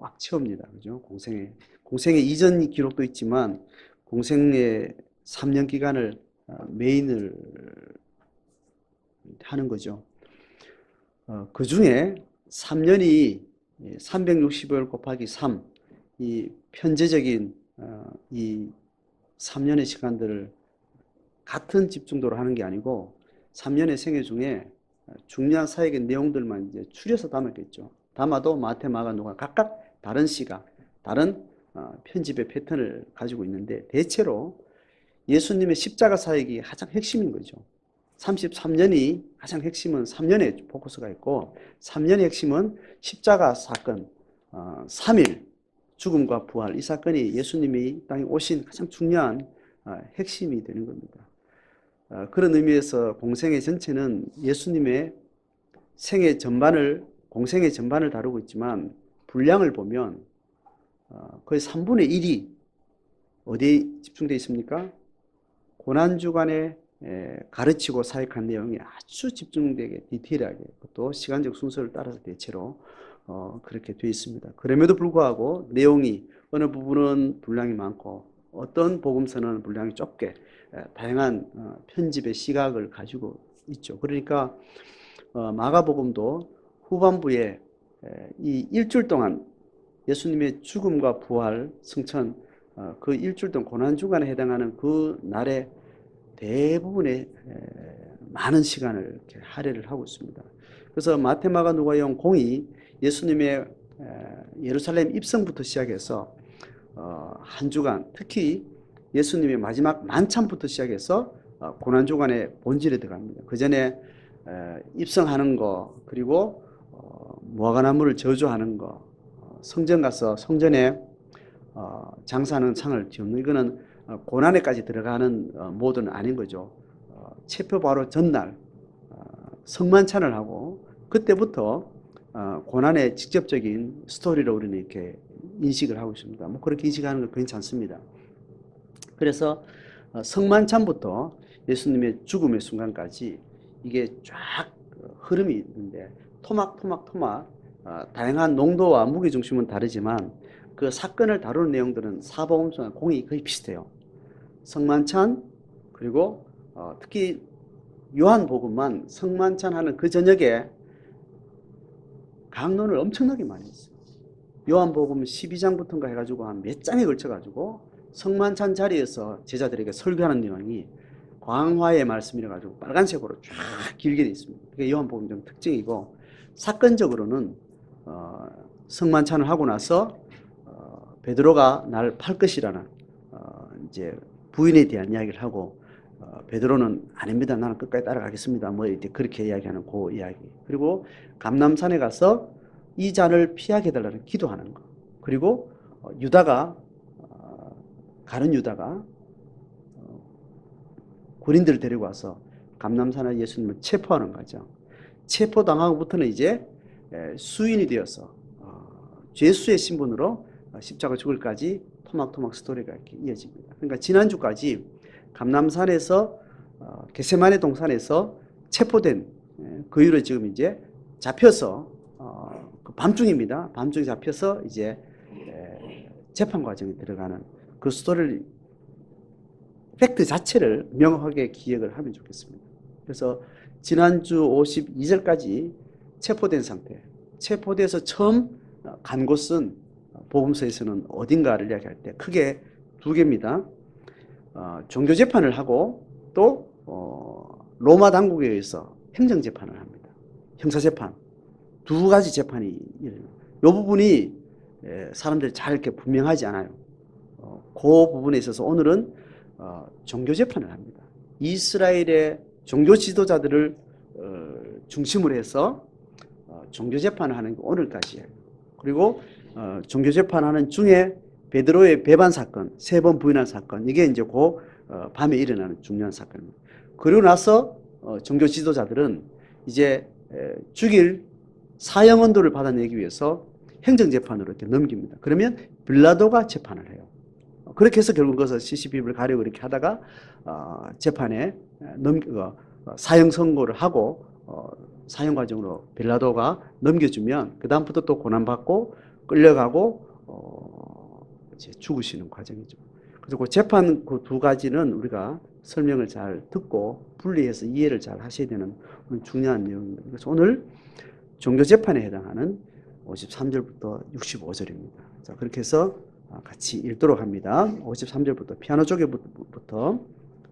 꽉 채웁니다. 그죠? 공생의 이전 기록도 있지만 공생의 3년 기간을 메인을 하는 거죠. 그 중에 3년이 365일 곱하기 3, 이 편제적인 이 3년의 시간들을 같은 집중도로 하는 게 아니고 3년의 생애 중에 중요한 사역의 내용들만 이제 추려서 담았겠죠. 담아도 마태, 마가, 누가 각각 다른 시각, 다른 편집의 패턴을 가지고 있는데 대체로 예수님의 십자가 사역이 가장 핵심인 거죠. 33년이 가장 핵심은 3년에 포커스가 있고 3년의 핵심은 십자가 사건, 3일 죽음과 부활, 이 사건이 예수님이 땅에 오신 가장 중요한 핵심이 되는 겁니다. 그런 의미에서 공생의 전체는 예수님의 공생의 전반을 다루고 있지만 분량을 보면 거의 3분의 1이 어디에 집중되어 있습니까? 고난주간에 가르치고 사역한 내용이 아주 집중되게 디테일하게 또 시간적 순서를 따라서 대체로 그렇게 되어 있습니다. 그럼에도 불구하고 내용이 어느 부분은 분량이 많고 어떤 복음서는 분량이 좁게 다양한 편집의 시각을 가지고 있죠. 그러니까 마가복음도 후반부에 이 일주일 동안 예수님의 죽음과 부활, 승천, 그 일주일 동안 고난주간에 해당하는 그 날의 대부분의 많은 시간을 이렇게 할애를 하고 있습니다. 그래서 마태, 마가, 누가, 용, 공이 예수님의 예루살렘 입성부터 시작해서 한 주간, 특히 예수님의 마지막 만찬부터 시작해서 고난주간의 본질에 들어갑니다. 그 전에 입성하는 거, 그리고 무화과나무를 저주하는 거, 성전 가서 성전에 장사하는 상을 쥐는, 이거는 고난에까지 들어가는 모드는 아닌 거죠. 체표 바로 전날 성만찬을 하고 그때부터 고난의 직접적인 스토리로 우리는 이렇게 인식을 하고 있습니다. 뭐 그렇게 인식하는 건 괜찮습니다. 그래서 성만찬부터 예수님의 죽음의 순간까지 이게 쫙 흐름이 있는데 토막 다양한 농도와 무게중심은 다르지만 그 사건을 다루는 내용들은 사복음서와 공이 거의 비슷해요. 성만찬, 그리고 특히 요한복음만 성만찬하는 그 저녁에 강론을 엄청나게 많이 했어요. 요한복음 12장부터인가 해가지고 한 몇 장에 걸쳐가지고 성만찬 자리에서 제자들에게 설교하는 내용이 광화의 말씀이라 가지고 빨간색으로 쫙 길게 되어 있습니다. 그게 요한복음 좀 특징이고, 사건적으로는 성만찬을 하고 나서 베드로가 날 팔 것이라는 이제 부인에 대한 이야기를 하고 베드로는 아닙니다. 나는 끝까지 따라가겠습니다. 뭐 이제 그렇게 이야기하는 그 이야기. 그리고 감람산에 가서 이 잔을 피하게 해달라는 기도하는 거. 그리고 유다가 가는 유다가 군인들을 데리고 와서 감람산에 예수님을 체포하는 거죠. 체포당하고부터는 이제 수인이 되어서 죄수의 신분으로 십자가 죽을까지 토막토막 스토리가 이렇게 이어집니다. 그러니까 지난주까지 감람산에서 겟세마네 동산에서 체포된 그 이후로 지금 이제 잡혀서 밤중입니다. 밤중에 잡혀서 이제 재판 과정에 들어가는 그 스토리를, 팩트 자체를 명확하게 기억을 하면 좋겠습니다. 그래서 지난주 52절까지 체포된 상태, 체포돼서 처음 간 곳은 복음서에서는 어딘가를 이야기할 때 크게 두 개입니다. 종교재판을 하고 또 로마 당국에 의해서 행정재판을 합니다. 형사재판. 두 가지 재판이 일어납니다. 이 부분이 사람들이 잘 이렇게 분명하지 않아요. 그 부분에 있어서 오늘은 종교재판을 합니다. 이스라엘의 종교 지도자들을 중심으로 해서 종교재판을 하는 게 오늘까지예요. 그리고 종교재판하는 중에 베드로의 배반 사건, 3번 부인한 사건, 이게 이제 그 밤에 일어나는 중요한 사건입니다. 그리고 나서 종교 지도자들은 이제 죽일 사형 언도를 받아내기 위해서 행정재판으로 이렇게 넘깁니다. 그러면 빌라도가 재판을 해요. 그렇게 해서 결국 그것을 CCB를 가려고 이렇게 하다가 재판에 사형 선고를 하고 사형 과정으로 빌라도가 넘겨주면 그 다음부터 또 고난받고 끌려가고 이제 죽으시는 과정이죠. 그래서 그 재판 그 두 가지는 우리가 설명을 잘 듣고 분리해서 이해를 잘 하셔야 되는 중요한 내용입니다. 그래서 오늘 종교 재판에 해당하는 53절부터 65절입니다. 자, 그렇게 해서 같이 읽도록 합니다. 53절부터 피아노 쪽에부터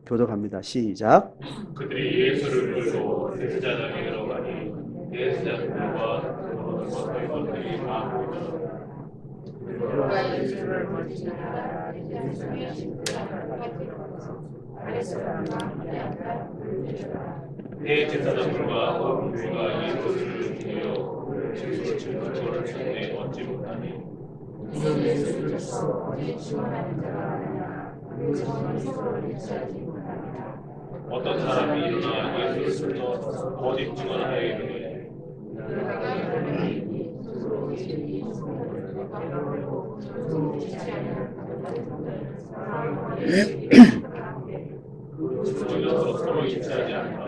교독합니다. 시작. 그들이 예수를 들고 대제사장에게로 가니 대제사장들과 서기 것들이 다 모이더라. 그가 예수를 멀리하라 대제사장의 신부가 대제사장들과 어부가 예수를 죽여 증거를 찾되 얻지 못하니 예수를 줬어 어디 증언하는 자가 아니냐 그 증언이 서로 일치하지 못하니라. 어떤 사람이 일어나 예수를 불러 거짓 증언하여 이르되 저희가 서로 일치하지 않다.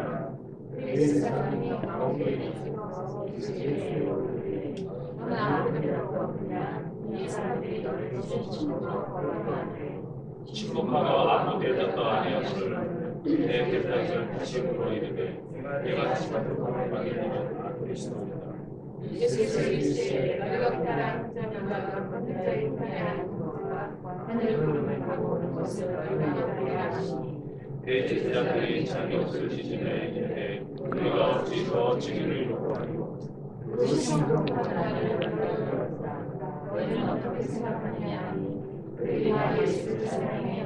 침묵하여 아무 대답도 아니었을 대제사장을 다시 물어 이르되 내가 다시 같은 법을 받으려면 다 그리스도이다. 대제사장들이 자기 옷을 찢으며 이르되 그가 어찌 저 증인을 이루고 하리요. 너희는 어떻게 생각하느냐 그들이나 예수를 사랑해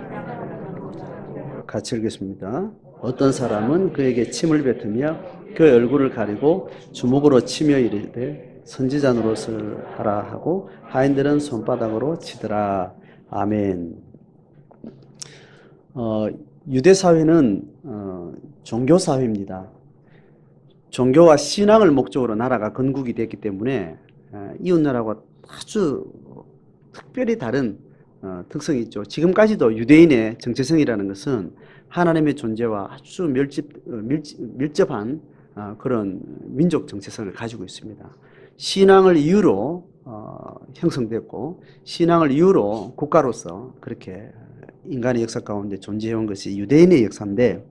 같이 읽겠습니다. 어떤 사람은 그에게 침을 뱉으며 그 얼굴을 가리고 주먹으로 치며 이르되 선지자 노릇을 하라 하고 하인들은 손바닥으로 치더라. 아멘. 유대 사회는 종교 사회입니다. 종교와 신앙을 목적으로 나라가 건국이 됐기 때문에 이웃 나라와 아주 특별히 다른 특성이 있죠. 지금까지도 유대인의 정체성이라는 것은 하나님의 존재와 아주 밀접한 그런 민족 정체성을 가지고 있습니다. 신앙을 이유로 형성됐고 신앙을 이유로 국가로서 그렇게 인간의 역사 가운데 존재해온 것이 유대인의 역사인데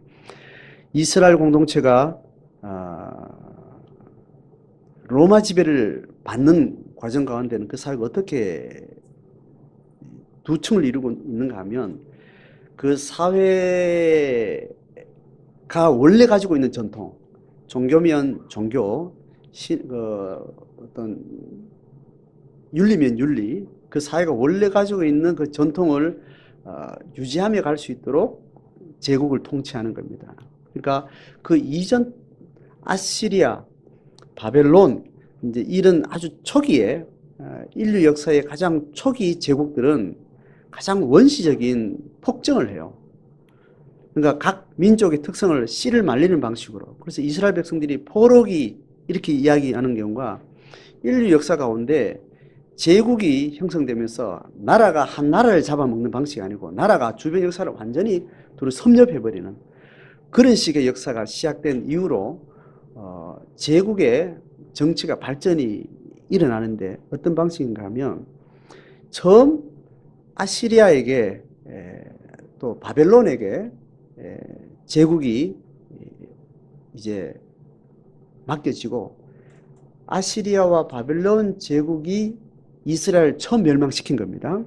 이스라엘 공동체가 로마 지배를 받는 과정 가운데는 그 사회가 어떻게 두 층을 이루고 있는가 하면 그 사회가 원래 가지고 있는 전통, 종교면 종교, 어떤 윤리면 윤리, 그 사회가 원래 가지고 있는 그 전통을 유지하며 갈 수 있도록 제국을 통치하는 겁니다. 그러니까 그 이전 아시리아, 바벨론 이제 이런 아주 초기에 인류 역사의 가장 초기 제국들은 가장 원시적인 폭정을 해요. 그러니까 각 민족의 특성을 씨를 말리는 방식으로. 그래서 이스라엘 백성들이 포로기 이렇게 이야기하는 경우가 인류 역사 가운데 제국이 형성되면서 나라가 한 나라를 잡아먹는 방식이 아니고 나라가 주변 역사를 완전히 두루 섭렵해버리는 그런 식의 역사가 시작된 이후로 제국의 정치가 발전이 일어나는데 어떤 방식인가 하면 처음 아시리아에게 또 바벨론에게 제국이 이제 맡겨지고 아시리아와 바벨론 제국이 이스라엘을 처음 멸망시킨 겁니다.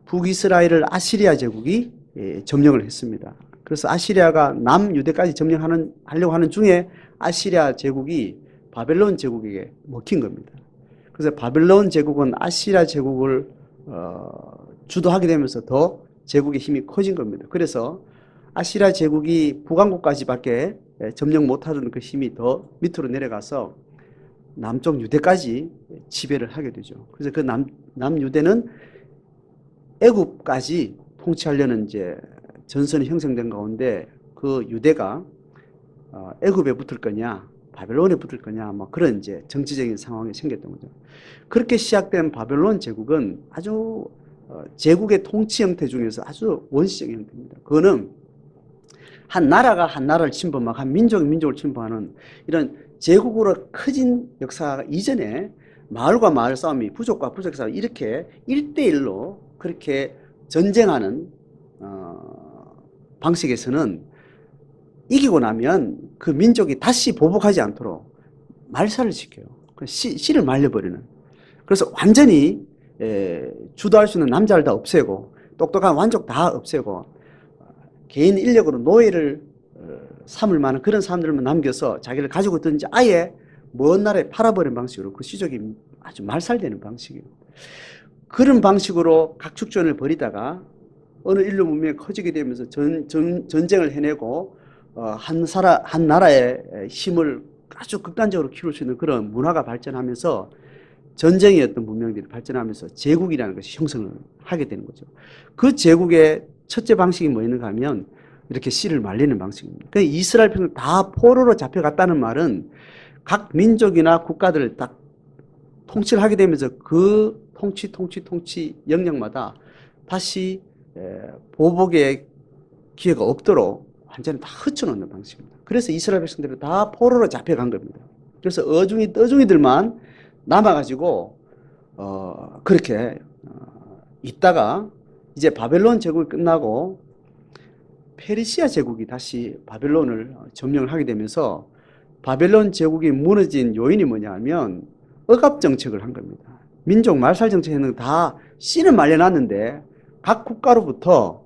북이스라엘을 아시리아 제국이 점령을 했습니다. 그래서 아시리아가 남유대까지 점령하려고 하는 중에 아시리아 제국이 바벨론 제국에게 먹힌 겁니다. 그래서 바벨론 제국은 아시리아 제국을 주도하게 되면서 더 제국의 힘이 커진 겁니다. 그래서 아시리아 제국이 북왕국까지밖에 점령 못하던 그 힘이 더 밑으로 내려가서 남쪽 유대까지 지배를 하게 되죠. 그래서 그 남유대는 애굽까지 통치하려는 이제 전선이 형성된 가운데 그 유대가 애굽에 붙을 거냐, 바벨론에 붙을 거냐, 뭐 그런 이제 정치적인 상황이 생겼던 거죠. 그렇게 시작된 바벨론 제국은 아주 제국의 통치 형태 중에서 아주 원시적인 형태입니다. 그거는 한 나라가 한 나라를 침범하고 한 민족이 민족을 침범하는 이런 제국으로 커진 역사 이전에 마을과 마을 싸움이 부족과 부족 싸움 이렇게 1대1로 그렇게 전쟁하는 방식에서는 이기고 나면 그 민족이 다시 보복하지 않도록 말살을 시켜요. 씨를 말려버리는. 그래서 완전히 주도할 수 있는 남자를 다 없애고 똑똑한 완족 다 없애고 개인 인력으로 노예를 삼을 만한 그런 사람들만 남겨서 자기를 가지고 있든지 아예 먼 나라에 팔아버리는 방식으로 그 시족이 아주 말살되는 방식이에요. 그런 방식으로 각축전을 벌이다가 어느 인류 문명이 커지게 되면서 전쟁을 해내고 한 나라의 힘을 아주 극단적으로 키울 수 있는 그런 문화가 발전하면서 전쟁의 어떤 문명들이 발전하면서 제국이라는 것이 형성을 하게 되는 거죠. 그 제국의 첫째 방식이 뭐였는가 하면 이렇게 씨를 말리는 방식입니다. 그러니까 이스라엘 백성들 다 포로로 잡혀갔다는 말은 각 민족이나 국가들을 딱 통치를 하게 되면서 그 통치 영역마다 다시 보복의 기회가 없도록 완전히 다 헤쳐놓는 방식입니다. 그래서 이스라엘 백성들은 다 포로로 잡혀간 겁니다. 그래서 떠중이들만 남아가지고 그렇게 있다가 이제 바벨론 제국이 끝나고 페르시아 제국이 다시 바벨론을 점령을 하게 되면서 바벨론 제국이 무너진 요인이 뭐냐면 억압 정책을 한 겁니다. 민족 말살 정책에는 다 씨는 말려놨는데 각 국가로부터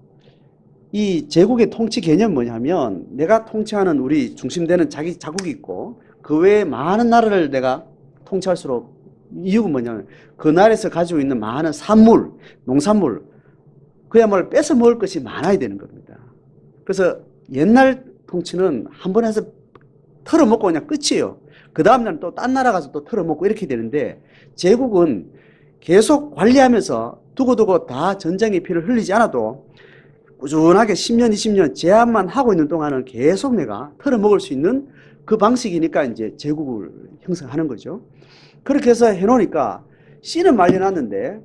이 제국의 통치 개념이 뭐냐면 내가 통치하는 우리 중심되는 자기 자국이 있고 그 외에 많은 나라를 내가 통치할수록 이유가 뭐냐면 그 나라에서 가지고 있는 많은 산물, 농산물 그야말로 뺏어 먹을 것이 많아야 되는 겁니다. 그래서 옛날 통치는 한 번 해서 털어먹고 그냥 끝이에요. 그 다음날은 또 딴 나라 가서 또 털어먹고 이렇게 되는데 제국은 계속 관리하면서 두고두고 다 전쟁의 피를 흘리지 않아도 꾸준하게 10년, 20년 제한만 하고 있는 동안은 계속 내가 털어먹을 수 있는 그 방식이니까 이제 제국을 형성하는 거죠. 그렇게 해서 해놓으니까 씨는 말려놨는데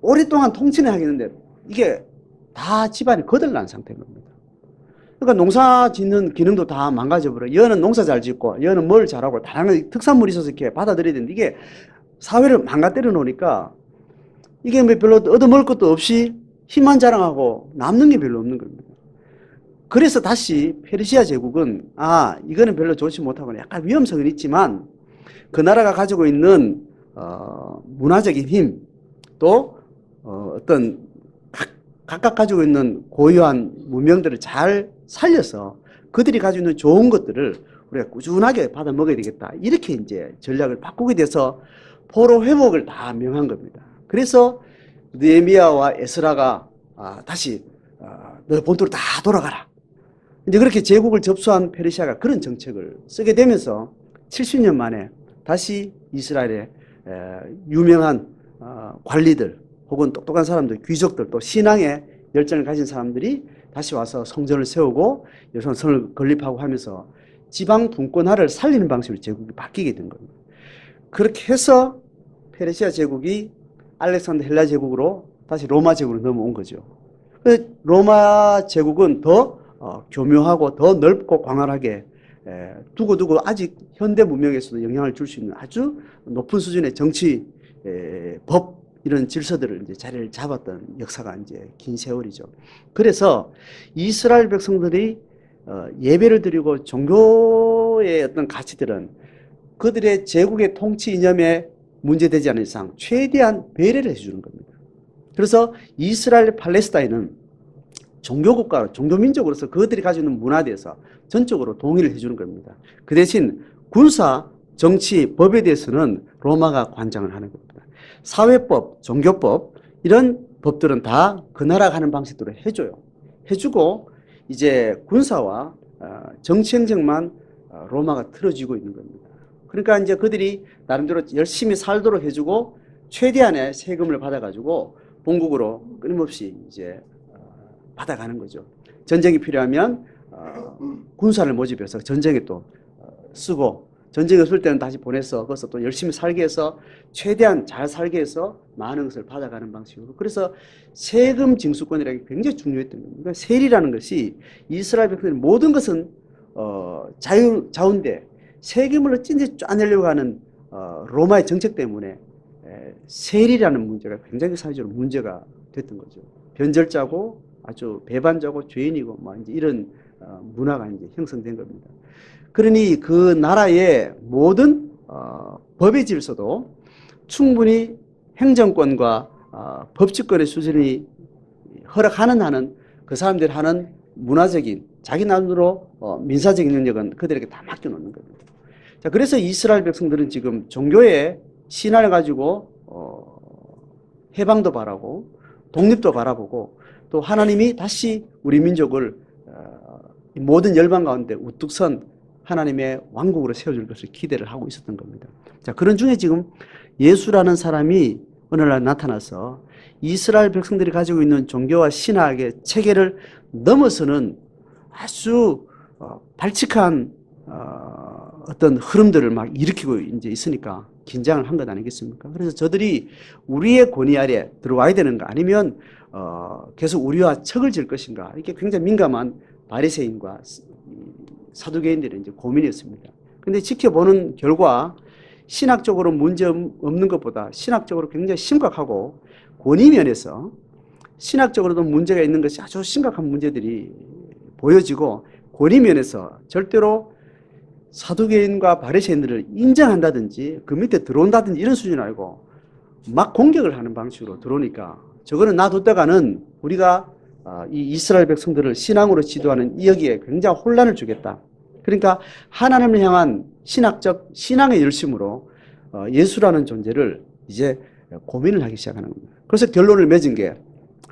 오랫동안 통치는 하겠는데 이게 다 집안이 거들난 상태인 겁니다. 그러니까 농사 짓는 기능도 다 망가져버려. 여는 농사 잘 짓고 여는 뭘 잘하고 다양한 특산물이 있어서 이렇게 받아들여야 되는데 이게 사회를 망가뜨려 놓으니까 이게 별로 얻어먹을 것도 없이 힘만 자랑하고 남는 게 별로 없는 겁니다. 그래서 다시 페르시아 제국은 이거는 별로 좋지 못하고 약간 위험성은 있지만 그 나라가 가지고 있는 문화적인 힘 또 어떤 각각 가지고 있는 고유한 문명들을 잘 살려서 그들이 가지고 있는 좋은 것들을 우리가 꾸준하게 받아 먹어야 되겠다. 이렇게 이제 전략을 바꾸게 돼서 포로 회복을 다 명한 겁니다. 그래서 느헤미야와 에스라가 다시 너 본토로 다 돌아가라. 이제 그렇게 제국을 접수한 페르시아가 그런 정책을 쓰게 되면서 70년 만에 다시 이스라엘의 유명한 관리들 혹은 똑똑한 사람들, 귀족들 또 신앙에 열정을 가진 사람들이 다시 와서 성전을 세우고 여성을 건립하고 하면서 지방 분권화를 살리는 방식으로 제국이 바뀌게 된 겁니다. 그렇게 해서 페르시아 제국이 알렉산더 헬라 제국으로 다시 로마 제국으로 넘어온 거죠. 로마 제국은 더 교묘하고 더 넓고 광활하게 두고두고 아직 현대 문명에서도 영향을 줄 수 있는 아주 높은 수준의 정치, 법 이런 질서들을 이제 자리를 잡았던 역사가 이제 긴 세월이죠. 그래서 이스라엘 백성들이 예배를 드리고 종교의 어떤 가치들은 그들의 제국의 통치 이념에 문제되지 않는 이상 최대한 배려를 해주는 겁니다. 그래서 이스라엘 팔레스타인은 종교국가로 종교민족으로서 그들이 가지고 있는 문화에 대해서 전적으로 동의를 해주는 겁니다. 그 대신 군사, 정치, 법에 대해서는 로마가 관장을 하는 겁니다. 사회법, 종교법 이런 법들은 다 그 나라가 하는 방식대로 해줘요. 해주고 이제 군사와 정치 행정만 로마가 틀어지고 있는 겁니다. 그러니까 이제 그들이 나름대로 열심히 살도록 해주고 최대한의 세금을 받아가지고 본국으로 끊임없이 이제 받아가는 거죠. 전쟁이 필요하면 군사를 모집해서 전쟁에 또 쓰고 전쟁이 없을 때는 다시 보내서 거기서 또 열심히 살게 해서 최대한 잘 살게 해서 많은 것을 받아가는 방식으로. 그래서 세금 징수권이라는 게 굉장히 중요했던 겁니다. 그러니까 세리라는 것이 이스라엘 백성들의 모든 것은 자운데 세금을 어찌든지 쪼내려고 하는 로마의 정책 때문에 세리라는 문제가 굉장히 사회적으로 문제가 됐던 거죠. 변절자고 아주 배반자고 죄인이고 막 이제 이런 문화가 이제 형성된 겁니다. 그러니 그 나라의 모든 법의 질서도 충분히 행정권과 법치권의 수준이 허락하는 한은 그 사람들이 하는 문화적인 자기 나름대로 민사적인 영역은 그들에게 다 맡겨놓는 겁니다. 자, 그래서 이스라엘 백성들은 지금 종교의 신화를 가지고 해방도 바라고 독립도 바라보고 또 하나님이 다시 우리 민족을 모든 열방 가운데 우뚝 선 하나님의 왕국으로 세워줄 것을 기대를 하고 있었던 겁니다. 자, 그런 중에 지금 예수라는 사람이 어느 날 나타나서 이스라엘 백성들이 가지고 있는 종교와 신학의 체계를 넘어서는 아주 발칙한 어떤 흐름들을 막 일으키고 이제 있으니까 긴장을 한 것 아니겠습니까? 그래서 저들이 우리의 권위 아래 들어와야 되는가 아니면 계속 우리와 척을 질 것인가 이렇게 굉장히 민감한 바리새인과 사두개인들의 이제 고민이었습니다. 근데 지켜보는 결과 신학적으로 문제 없는 것보다 신학적으로 굉장히 심각하고 권위 면에서 신학적으로도 문제가 있는 것이 아주 심각한 문제들이 보여지고 권위 면에서 절대로 사두개인과 바리새인들을 인정한다든지 그 밑에 들어온다든지 이런 수준이 아니고 막 공격을 하는 방식으로 들어오니까 저거는 놔뒀다가는 우리가 이 이스라엘 백성들을 신앙으로 지도하는 여기에 굉장히 혼란을 주겠다. 그러니까 하나님을 향한 신학적 신앙의 열심으로 예수라는 존재를 이제 고민을 하기 시작하는 겁니다. 그래서 결론을 맺은 게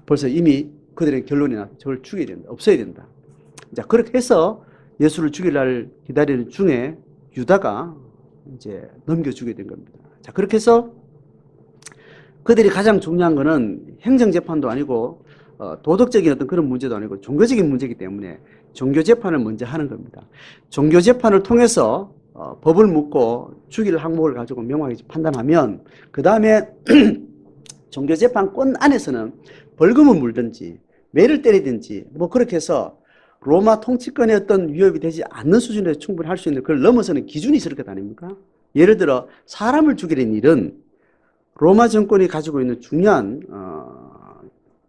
벌써 이미 그들의 결론이나 저를 죽여야 된다. 없어야 된다. 자, 그렇게 해서 예수를 죽일 날 기다리는 중에 유다가 이제 넘겨주게 된 겁니다. 자, 그렇게 해서 그들이 가장 중요한 거는 행정재판도 아니고 도덕적인 어떤 그런 문제도 아니고 종교적인 문제이기 때문에 종교재판을 먼저 하는 겁니다. 종교재판을 통해서 법을 묻고 죽일 항목을 가지고 명확히 판단하면 그 다음에 종교재판권 안에서는 벌금을 물든지 매를 때리든지 뭐 그렇게 해서 로마 통치권의 어떤 위협이 되지 않는 수준에서 충분히 할 수 있는 그걸 넘어서는 기준이 있을 것 아닙니까? 예를 들어 사람을 죽이는 일은 로마 정권이 가지고 있는 중요한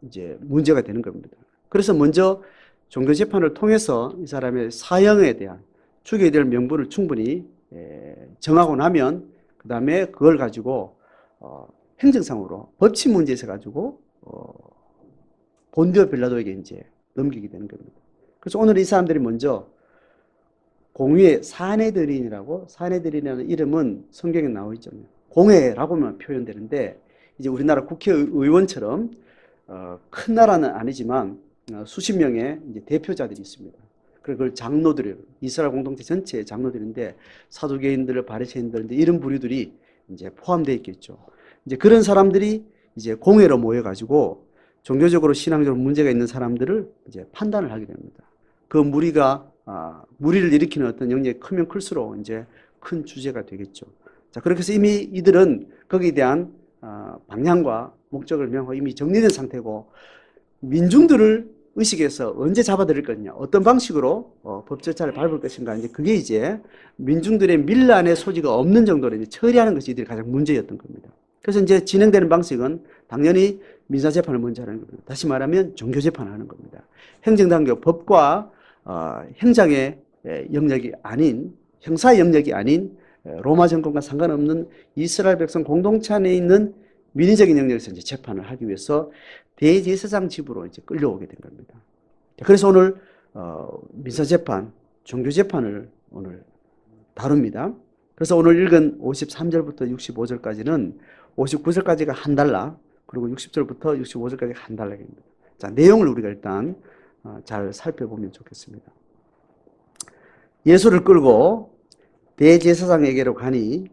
이제 문제가 되는 겁니다. 그래서 먼저 종교재판을 통해서 이 사람의 사형에 대한 죽여야 될 명분을 충분히 정하고 나면 그 다음에 그걸 가지고 행정상으로 법치 문제에서 가지고 본디오 빌라도에게 이제 넘기게 되는 겁니다. 그래서 오늘 이 사람들이 먼저 공의의 사내들인이라고 사내들인이라는 이름은 성경에 나와 있죠. 공회라고만 표현되는데 이제 우리나라 국회의원처럼 큰 나라는 아니지만 수십 명의 이제 대표자들이 있습니다. 그걸 장로들, 이스라엘 공동체 전체의 장로들인데 사두개인들, 바리새인들 이런 부류들이 이제 포함되어 있겠죠. 이제 그런 사람들이 이제 공회로 모여가지고 종교적으로 신앙적으로 문제가 있는 사람들을 이제 판단을 하게 됩니다. 그 무리를 일으키는 어떤 영역이 크면 클수록 이제 큰 주제가 되겠죠. 자, 그렇게 해서 이미 이들은 거기에 대한 방향과 목적을 명확히 이미 정리된 상태고 민중들을 의식해서 언제 잡아들일 거냐, 어떤 방식으로 법 절차를 밟을 것인가, 이제 그게 이제 민중들의 밀란의 소지가 없는 정도로 이제 처리하는 것이 이들이 가장 문제였던 겁니다. 그래서 이제 진행되는 방식은 당연히 민사재판을 먼저 하는 겁니다. 다시 말하면 종교재판을 하는 겁니다. 행정당국 법과 행정의 영역이 아닌, 형사 영역이 아닌 로마 정권과 상관없는 이스라엘 백성 공동체 안에 있는 민의적인 영역에서 이제 재판을 하기 위해서 대제사장 집으로 이제 끌려오게 된 겁니다. 그래서 오늘 민사재판, 종교재판을 오늘 다룹니다. 그래서 오늘 읽은 53절부터 65절까지는 59절까지가 한 달락, 그리고 60절부터 65절까지 한 달락입니다. 자, 내용을 우리가 일단 잘 살펴보면 좋겠습니다. 예수를 끌고 대제사장에게로 가니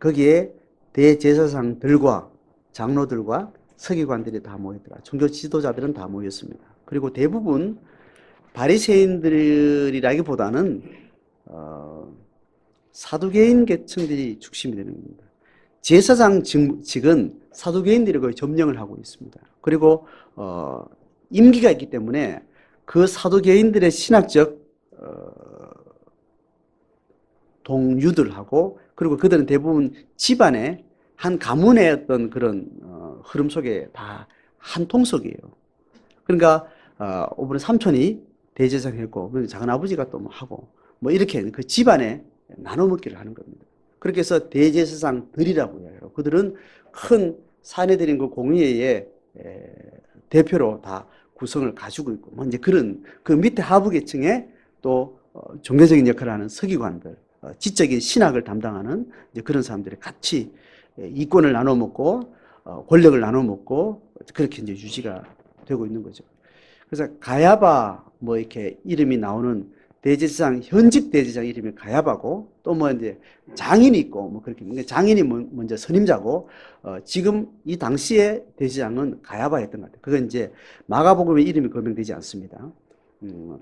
거기에 대제사장들과 장로들과 서기관들이 다 모였더라. 종교 지도자들은 다 모였습니다. 그리고 대부분 바리새인들이라기보다는 사두개인 계층들이 중심이 되는 겁니다. 제사장 직은 사두개인들이 거의 점령을 하고 있습니다. 그리고 임기가 있기 때문에 그 사두개인들의 신학적 동료들하고 그리고 그들은 대부분 집안의 한 가문의 어떤 그런 흐름 속에 다 한 통속이에요. 그러니까 오분의 삼촌이 대제사장 했고 작은 아버지가 또 뭐 하고 뭐 이렇게 그 집안에 나눠 먹기를 하는 겁니다. 그렇게 해서 대제사장들이라고 해요. 그들은 큰 사내들인 그 공의회의 대표로 다 구성을 가지고 있고 뭐 이제 그런 그 밑에 하부 계층에 또 종교적인 역할을 하는 서기관들, 지적인 신학을 담당하는 이제 그런 사람들이 같이 이권을 나눠 먹고 권력을 나눠 먹고 그렇게 이제 유지가 되고 있는 거죠. 그래서 가야바 뭐 이렇게 이름이 나오는 대제사장, 현직 대제사장 이름이 가야바고 또 뭐 이제 장인이 있고 뭐 그렇게 장인이 먼저 선임자고 지금 이 당시에 대제사장은 가야바였던 것 같아요. 그건 이제 마가복음의 이름이 거명되지 않습니다.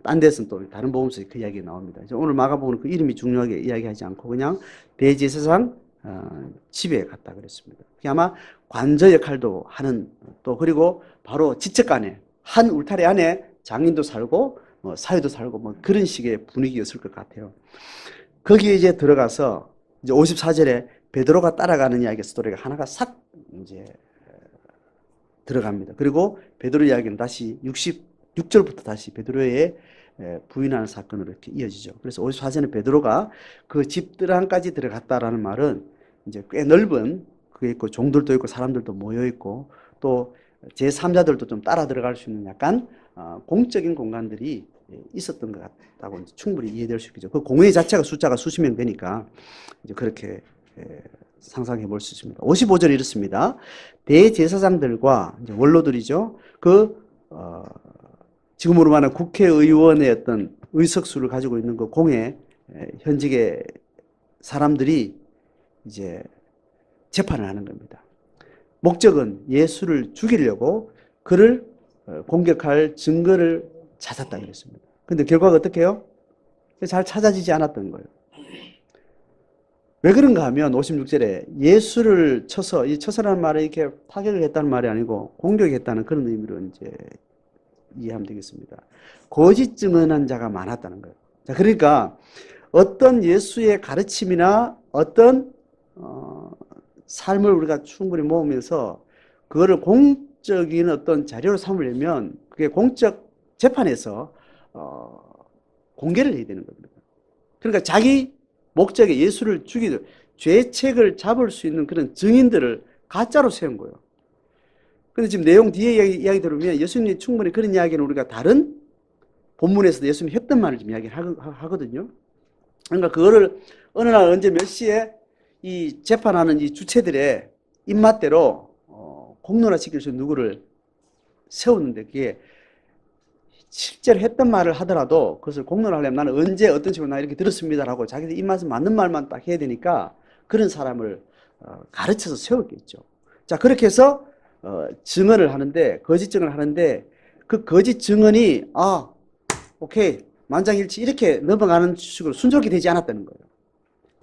딴 데서는 또 다른 복음서에 그 이야기가 나옵니다. 오늘 마가복음은 그 이름이 중요하게 이야기하지 않고 그냥 대제사장 집에 갔다 그랬습니다. 아마 관저 역할도 하는 또 그리고 바로 지척간에 한 울타리 안에 장인도 살고 사회도 살고 뭐 그런 식의 분위기였을 것 같아요. 거기에 이제 들어가서 이제 54절에 베드로가 따라가는 이야기 스토리가 하나가 싹 이제 들어갑니다. 그리고 베드로 이야기는 다시 66절부터 다시 베드로의 부인하는 사건으로 이렇게 이어지죠. 그래서 54절에 베드로가 그 집들 안까지 들어갔다라는 말은 이제 꽤 넓은 그게 있고 종들도 있고 사람들도 모여 있고 또 제3자들도 좀 따라 들어갈 수 있는 약간 공적인 공간들이 있었던 것 같다고 충분히 이해될 수 있겠죠. 그 공회 자체가 숫자가 수십 명 되니까 이제 그렇게 상상해 볼 수 있습니다. 55절에 이렇습니다. 대제사장들과 이제 원로들이죠. 지금으로 말하는 국회의원의 어떤 의석수를 가지고 있는 그 공회 현직의 사람들이 이제 재판을 하는 겁니다. 목적은 예수를 죽이려고 그를 공격할 증거를 찾았다 그랬습니다. 근데 결과가 어떻게 해요? 잘 찾아지지 않았던 거예요. 왜 그런가 하면 56절에 예수를 쳐서, 이 쳐서라는 말은 이렇게 타격을 했다는 말이 아니고 공격했다는 그런 의미로 이제 이해하면 되겠습니다. 거짓 증언한 자가 많았다는 거예요. 자, 그러니까 어떤 예수의 가르침이나 어떤 삶을 우리가 충분히 모으면서 그거를 공적인 어떤 자료로 삼으려면 그게 공적 재판에서 공개를 해야 되는 겁니다. 그러니까 자기 목적에 예수를 죽이는 죄책을 잡을 수 있는 그런 증인들을 가짜로 세운 거예요. 근데 지금 내용 뒤에 이야기 들으면 예수님이 충분히 그런 이야기는 우리가 다른 본문에서도 예수님이 했던 말을 지금 이야기하거든요. 그러니까 그거를 어느 날 언제 몇 시에 이 재판하는 이 주체들의 입맛대로 공론화시킬 수 있는 누구를 세웠는데 그게 실제로 했던 말을 하더라도 그것을 공론화하려면 나는 언제 어떤 식으로 나 이렇게 들었습니다라고 자기들 입맛에 맞는 말만 딱 해야 되니까 그런 사람을 가르쳐서 세웠겠죠. 자, 그렇게 해서 증언을 하는데 거짓 증언을 하는데 그 거짓 증언이 오케이 만장일치 이렇게 넘어가는 식으로 순조롭게 되지 않았다는 거예요.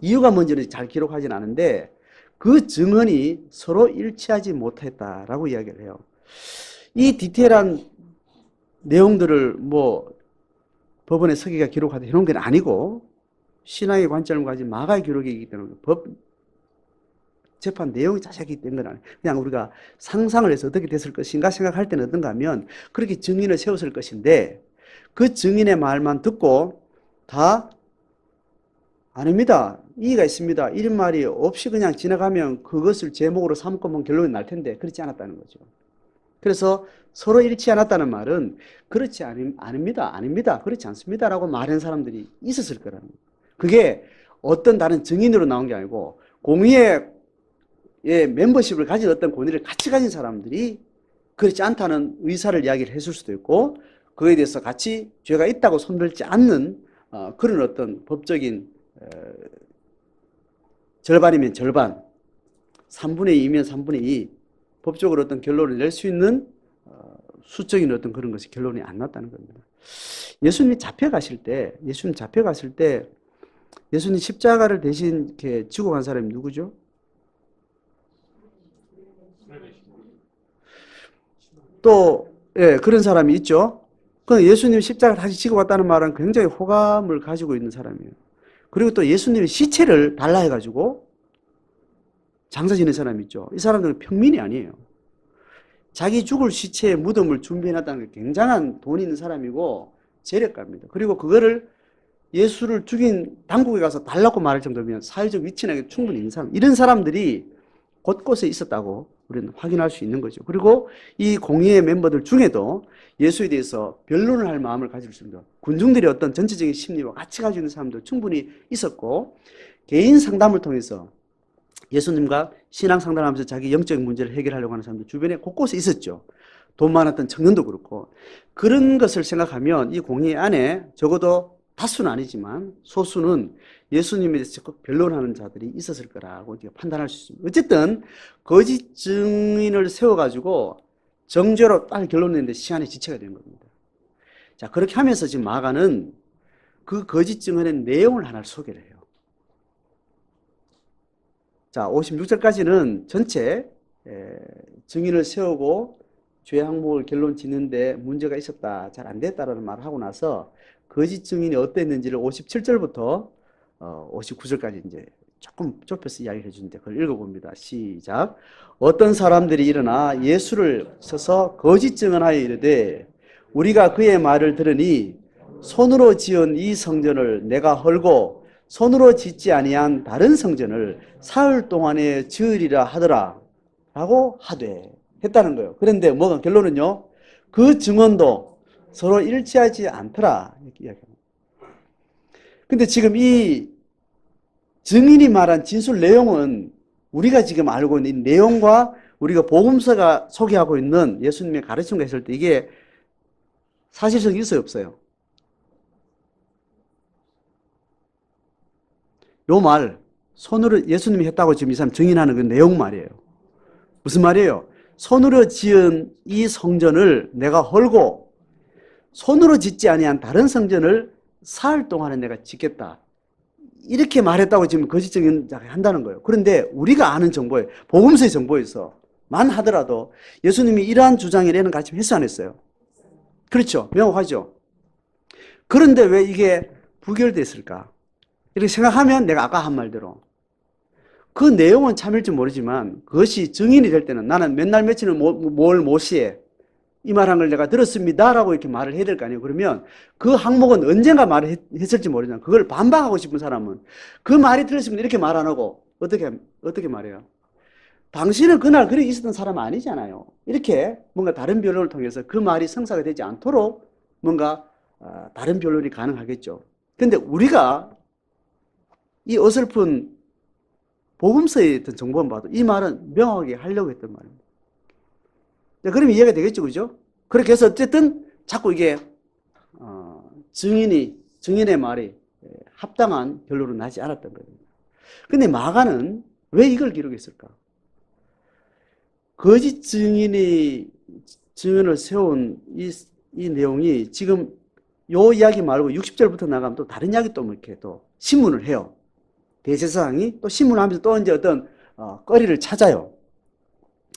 이유가 뭔지는 잘 기록하진 않은데 그 증언이 서로 일치하지 못했다라고 이야기를 해요. 이 디테일한 내용들을 뭐 법원의 서기가 기록하듯 해놓은 게 아니고 신앙의 관점을 가진 마가의 기록이기 때문에 재판 내용이 자세하게 된 건 아니에요. 그냥 우리가 상상을 해서 어떻게 됐을 것인가 생각할 때는 어떤가 하면 그렇게 증인을 세웠을 것인데 그 증인의 말만 듣고 다 아닙니다. 이의가 있습니다. 이런 말이 없이 그냥 지나가면 그것을 제목으로 삼고 보면 결론이 날 텐데 그렇지 않았다는 거죠. 그래서 서로 일치 않았다는 말은 그렇지 아닙니다. 그렇지 않습니다라고 말하는 사람들이 있었을 거라는 거예요. 그게 어떤 다른 증인으로 나온 게 아니고 공의의 멤버십을 가진 어떤 권위를 같이 가진 사람들이 그렇지 않다는 의사를 이야기를 했을 수도 있고 그거에 대해서 같이 죄가 있다고 손들지 않는 그런 어떤 법적인 절반이면 절반, 3분의 2면 3분의 2 법적으로 어떤 결론을 낼 수 있는 수적인 어떤 그런 것이 결론이 안 났다는 겁니다. 예수님 잡혀가실 때 예수님 십자가를 대신 이렇게 지고 간 사람이 누구죠? 또 그런 사람이 있죠. 그 예수님 십자가 다시 지고 갔다는 말은 굉장히 호감을 가지고 있는 사람이에요. 그리고 또 예수님의 시체를 달라 해가지고 장사 지는 사람 있죠. 이 사람들은 평민이 아니에요. 자기 죽을 시체의 무덤을 준비해놨다는 게 굉장한 돈 있는 사람이고 재력가입니다. 그리고 그거를 예수를 죽인 당국에 가서 달라고 말할 정도면 사회적 위치나 충분히 있는 사람, 이런 사람들이 곳곳에 있었다고 우리는 확인할 수 있는 거죠. 그리고 이 공의회 멤버들 중에도 예수에 대해서 변론을 할 마음을 가질 수 있는 군중들의 어떤 전체적인 심리와 같이 가지고 있는 사람도 충분히 있었고, 개인 상담을 통해서 예수님과 신앙 상담하면서 자기 영적인 문제를 해결하려고 하는 사람도 주변에 곳곳에 있었죠. 돈 많았던 청년도 그렇고. 그런 것을 생각하면 이 공의 안에 적어도 다수는 아니지만 소수는 예수님에 대해서 적극 변론하는 자들이 있었을 거라고 판단할 수 있습니다. 어쨌든 거짓 증인을 세워가지고 정죄로 딱 결론 내는데 시간이 지체가 되는 겁니다. 자, 그렇게 하면서 지금 마가는 그 거짓 증언의 내용을 하나를 소개를 해요. 자, 56절까지는 전체 증인을 세우고 죄 항목을 결론 짓는데 문제가 있었다, 잘 안 됐다라는 말을 하고 나서 거짓 증인이 어땠는지를 57절부터 59절까지 이제 조금 좁혀서 이야기를 해주는데 그걸 읽어봅니다. 시작. 어떤 사람들이 일어나 예수를 서서 거짓 증언하여 이르되 우리가 그의 말을 들으니 손으로 지은 이 성전을 내가 헐고 손으로 짓지 아니한 다른 성전을 사흘 동안에 지으리라 하더라 라고 하되 했다는 거예요. 그런데 뭐가 결론은요, 그 증언도 서로 일치하지 않더라 이렇게 이야기합니다. 근데 지금 이 증인이 말한 진술 내용은 우리가 지금 알고 있는 이 내용과 우리가 복음서가 소개하고 있는 예수님의 가르침과 했을 때 이게 사실성이 있어요, 없어요? 요 말, 손으로 예수님이 했다고 지금 이 사람 증인하는 그 내용 말이에요. 무슨 말이에요? 손으로 지은 이 성전을 내가 헐고 손으로 짓지 아니한 다른 성전을 사흘 동안에 내가 짓겠다. 이렇게 말했다고 지금 거짓 증언한다는 거예요. 그런데 우리가 아는 정보에, 복음서의 정보에서만 하더라도 예수님이 이러한 주장에 대한 가르침 했어 안 했어요? 그렇죠. 명확하죠. 그런데 왜 이게 부결됐을까? 이렇게 생각하면 내가 아까 한 말대로 그 내용은 참일지 모르지만 그것이 증인이 될 때는 나는 맨날 며칠은 뭘 모시에 이 말한 걸 내가 들었습니다라고 이렇게 말을 해야 될 거 아니에요. 그러면 그 항목은 언젠가 말을 했을지 모르지만 그걸 반박하고 싶은 사람은 그 말이 들었으면 이렇게 말 안 하고 어떻게 말해요? 당신은 그날 그렇게 있었던 사람 아니잖아요. 이렇게 뭔가 다른 변론을 통해서 그 말이 성사가 되지 않도록 뭔가 다른 변론이 가능하겠죠. 그런데 우리가 이 어설픈 복음서에 있던 정보만 봐도 이 말은 명확하게 하려고 했던 말입니다. 그러면 이해가 되겠죠, 그죠? 그렇게 해서 어쨌든 자꾸 이게 증인의 말이 합당한 결론은 나지 않았던 겁니다. 근데 마가는 왜 이걸 기록했을까? 거짓 증인이 증언을 세운 이 내용이 지금 요 이야기 말고 60절부터 나가면 또 다른 이야기 또 이렇게 또 신문을 해요. 대제사장이 또 신문하면서 또 이제 어떤 거리를 찾아요.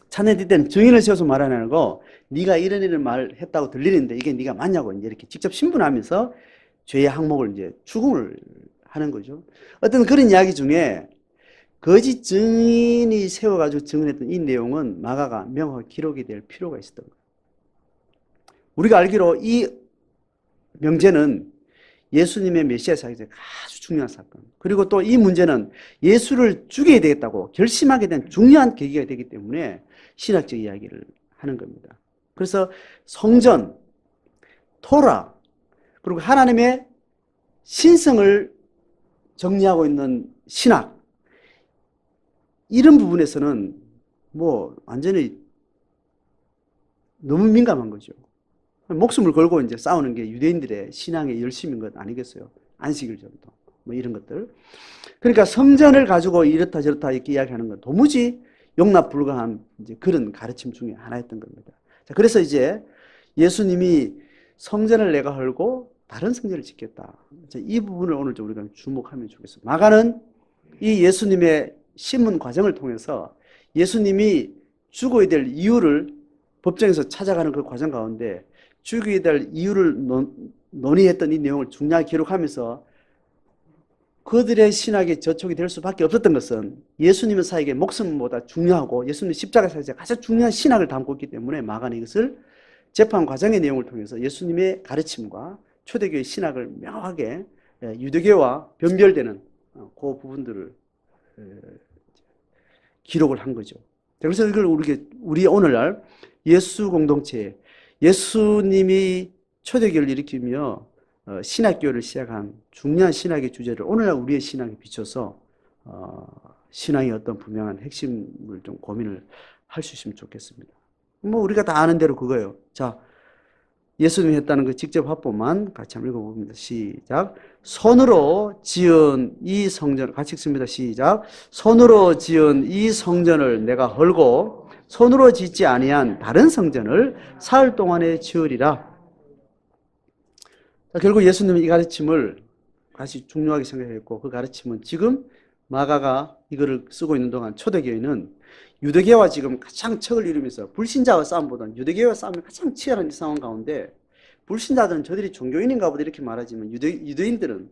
찾는 때는 증인을 세워서 말하는 거, 네가 이런 말했다고 들리는데 이게 네가 맞냐고 이제 이렇게 직접 신문하면서 죄의 항목을 이제 추궁을 하는 거죠. 어떤 그런 이야기 중에 거짓 증인이 세워가지고 증언했던 이 내용은 마가가 명확하게 기록이 될 필요가 있었던 거예요. 우리가 알기로 이 명제는 예수님의 메시아 사역에 아주 중요한 사건. 그리고 또 이 문제는 예수를 죽여야 되겠다고 결심하게 된 중요한 계기가 되기 때문에 신학적 이야기를 하는 겁니다. 그래서 성전, 토라, 그리고 하나님의 신성을 정리하고 있는 신학, 이런 부분에서는 뭐 완전히 너무 민감한 거죠. 목숨을 걸고 이제 싸우는 게 유대인들의 신앙의 열심인 것 아니겠어요? 안식일 정도, 뭐 이런 것들. 그러니까 성전을 가지고 이렇다 저렇다 이렇게 이야기하는 건 도무지 용납 불가한 이제 그런 가르침 중에 하나였던 겁니다. 자, 그래서 이제 예수님이 성전을 내가 헐고 다른 성전을 짓겠다. 자, 이 부분을 오늘 좀 우리가 주목하면 좋겠습니다. 마가는 이 예수님의 신문 과정을 통해서 예수님이 죽어야 될 이유를 법정에서 찾아가는 그 과정 가운데 죽여야 될 이유를 논의했던 이 내용을 중요하게 기록하면서 그들의 신학에 저촉이 될 수밖에 없었던 것은 예수님의 사역에 목숨보다 중요하고 예수님의 십자가 사역에 가장 중요한 신학을 담고 있기 때문에 마가는 이것을 재판 과정의 내용을 통해서 예수님의 가르침과 초대교회 신학을 명확하게 유대교와 변별되는 그 부분들을 기록을 한 거죠. 그래서 이걸 우리 오늘날 예수 공동체, 예수님이 초대교회를 일으키며 신학교를 시작한 중요한 신학의 주제를 오늘날 우리의 신학에 비춰서 신앙의 어떤 분명한 핵심을 좀 고민을 할 수 있으면 좋겠습니다. 뭐 우리가 다 아는 대로 그거예요. 자, 예수님이 했다는 그 직접 화법만 같이 한번 읽어봅니다. 시작. 손으로 지은 이 성전, 같이 읽습니다. 시작. 손으로 지은 이 성전을 내가 헐고 손으로 짓지 아니한 다른 성전을 사흘 동안에 지으리라. 자, 결국 예수님은 이 가르침을 같이 중요하게 생각했고 그 가르침은 지금 마가가 이거를 쓰고 있는 동안 초대교회는 유대교와 지금 가장 척을 이루면서 불신자와 싸움보다는 유대교와 싸움이 가장 치열한 상황 가운데 불신자들은 저들이 종교인인가 보다 이렇게 말하지만 유대인들은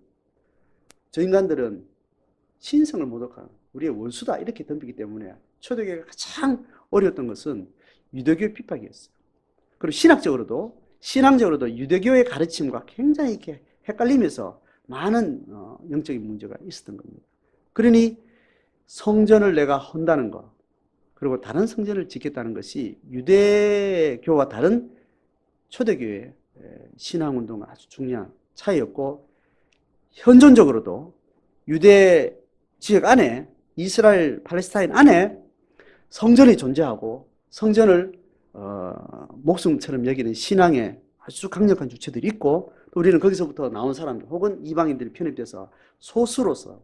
저 인간들은 신성을 모독하는 우리의 원수다 이렇게 덤비기 때문에 초대교회가 가장 어려웠던 것은 유대교의 핍박이었어요. 그리고 신앙적으로도 유대교의 가르침과 굉장히 이렇게 헷갈리면서 많은 영적인 문제가 있었던 겁니다. 그러니 성전을 내가 헌다는 것 그리고 다른 성전을 짓겠다는 것이 유대교와 다른 초대교회의 신앙운동과 아주 중요한 차이였고 현존적으로도 유대 지역 안에 이스라엘 팔레스타인 안에 성전이 존재하고 성전을 목숨처럼 여기는 신앙의 아주 강력한 주체들이 있고 또 우리는 거기서부터 나온 사람들 혹은 이방인들이 편입돼서 소수로서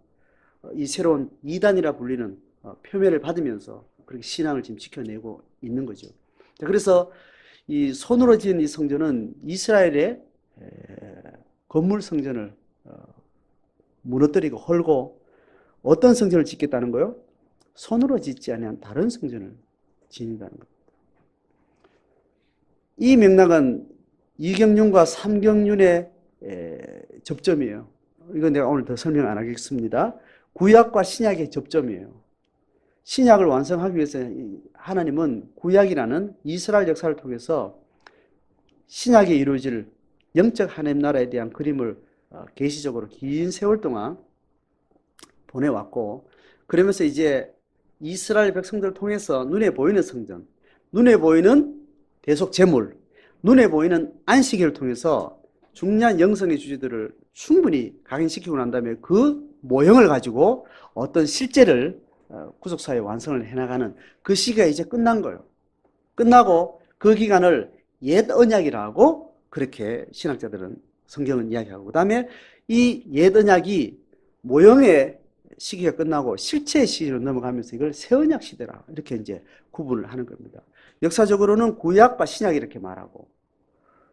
이 새로운 이단이라 불리는 표면을 받으면서 그렇게 신앙을 지금 지켜내고 있는 거죠. 그래서 이 손으로 지은 이 성전은 이스라엘의 건물 성전을 무너뜨리고 헐고 어떤 성전을 짓겠다는 거요? 손으로 짓지 아니한 다른 성전을 짓는다는 겁니다. 이 맥락은 이경륜과 삼경륜의 접점이에요. 이건 내가 오늘 더 설명 안 하겠습니다. 구약과 신약의 접점이에요. 신약을 완성하기 위해서 하나님은 구약이라는 이스라엘 역사를 통해서 신약에 이루어질 영적 하나님 나라에 대한 그림을 계시적으로 긴 세월 동안 보내왔고 그러면서 이제 이스라엘 백성들을 통해서 눈에 보이는 성전, 눈에 보이는 대속 제물, 눈에 보이는 안식일을 통해서 중요한 영성의 주제들을 충분히 각인시키고 난 다음에 그 모형을 가지고 어떤 실제를 구속사의 완성을 해나가는 그 시기가 이제 끝난 거예요. 끝나고 그 기간을 옛 언약이라고 그렇게 신학자들은 성경은 이야기하고 그 다음에 이 옛 언약이 모형의 시기가 끝나고 실체의 시기로 넘어가면서 이걸 새 언약 시대라 이렇게 이제 구분을 하는 겁니다. 역사적으로는 구약과 신약 이렇게 말하고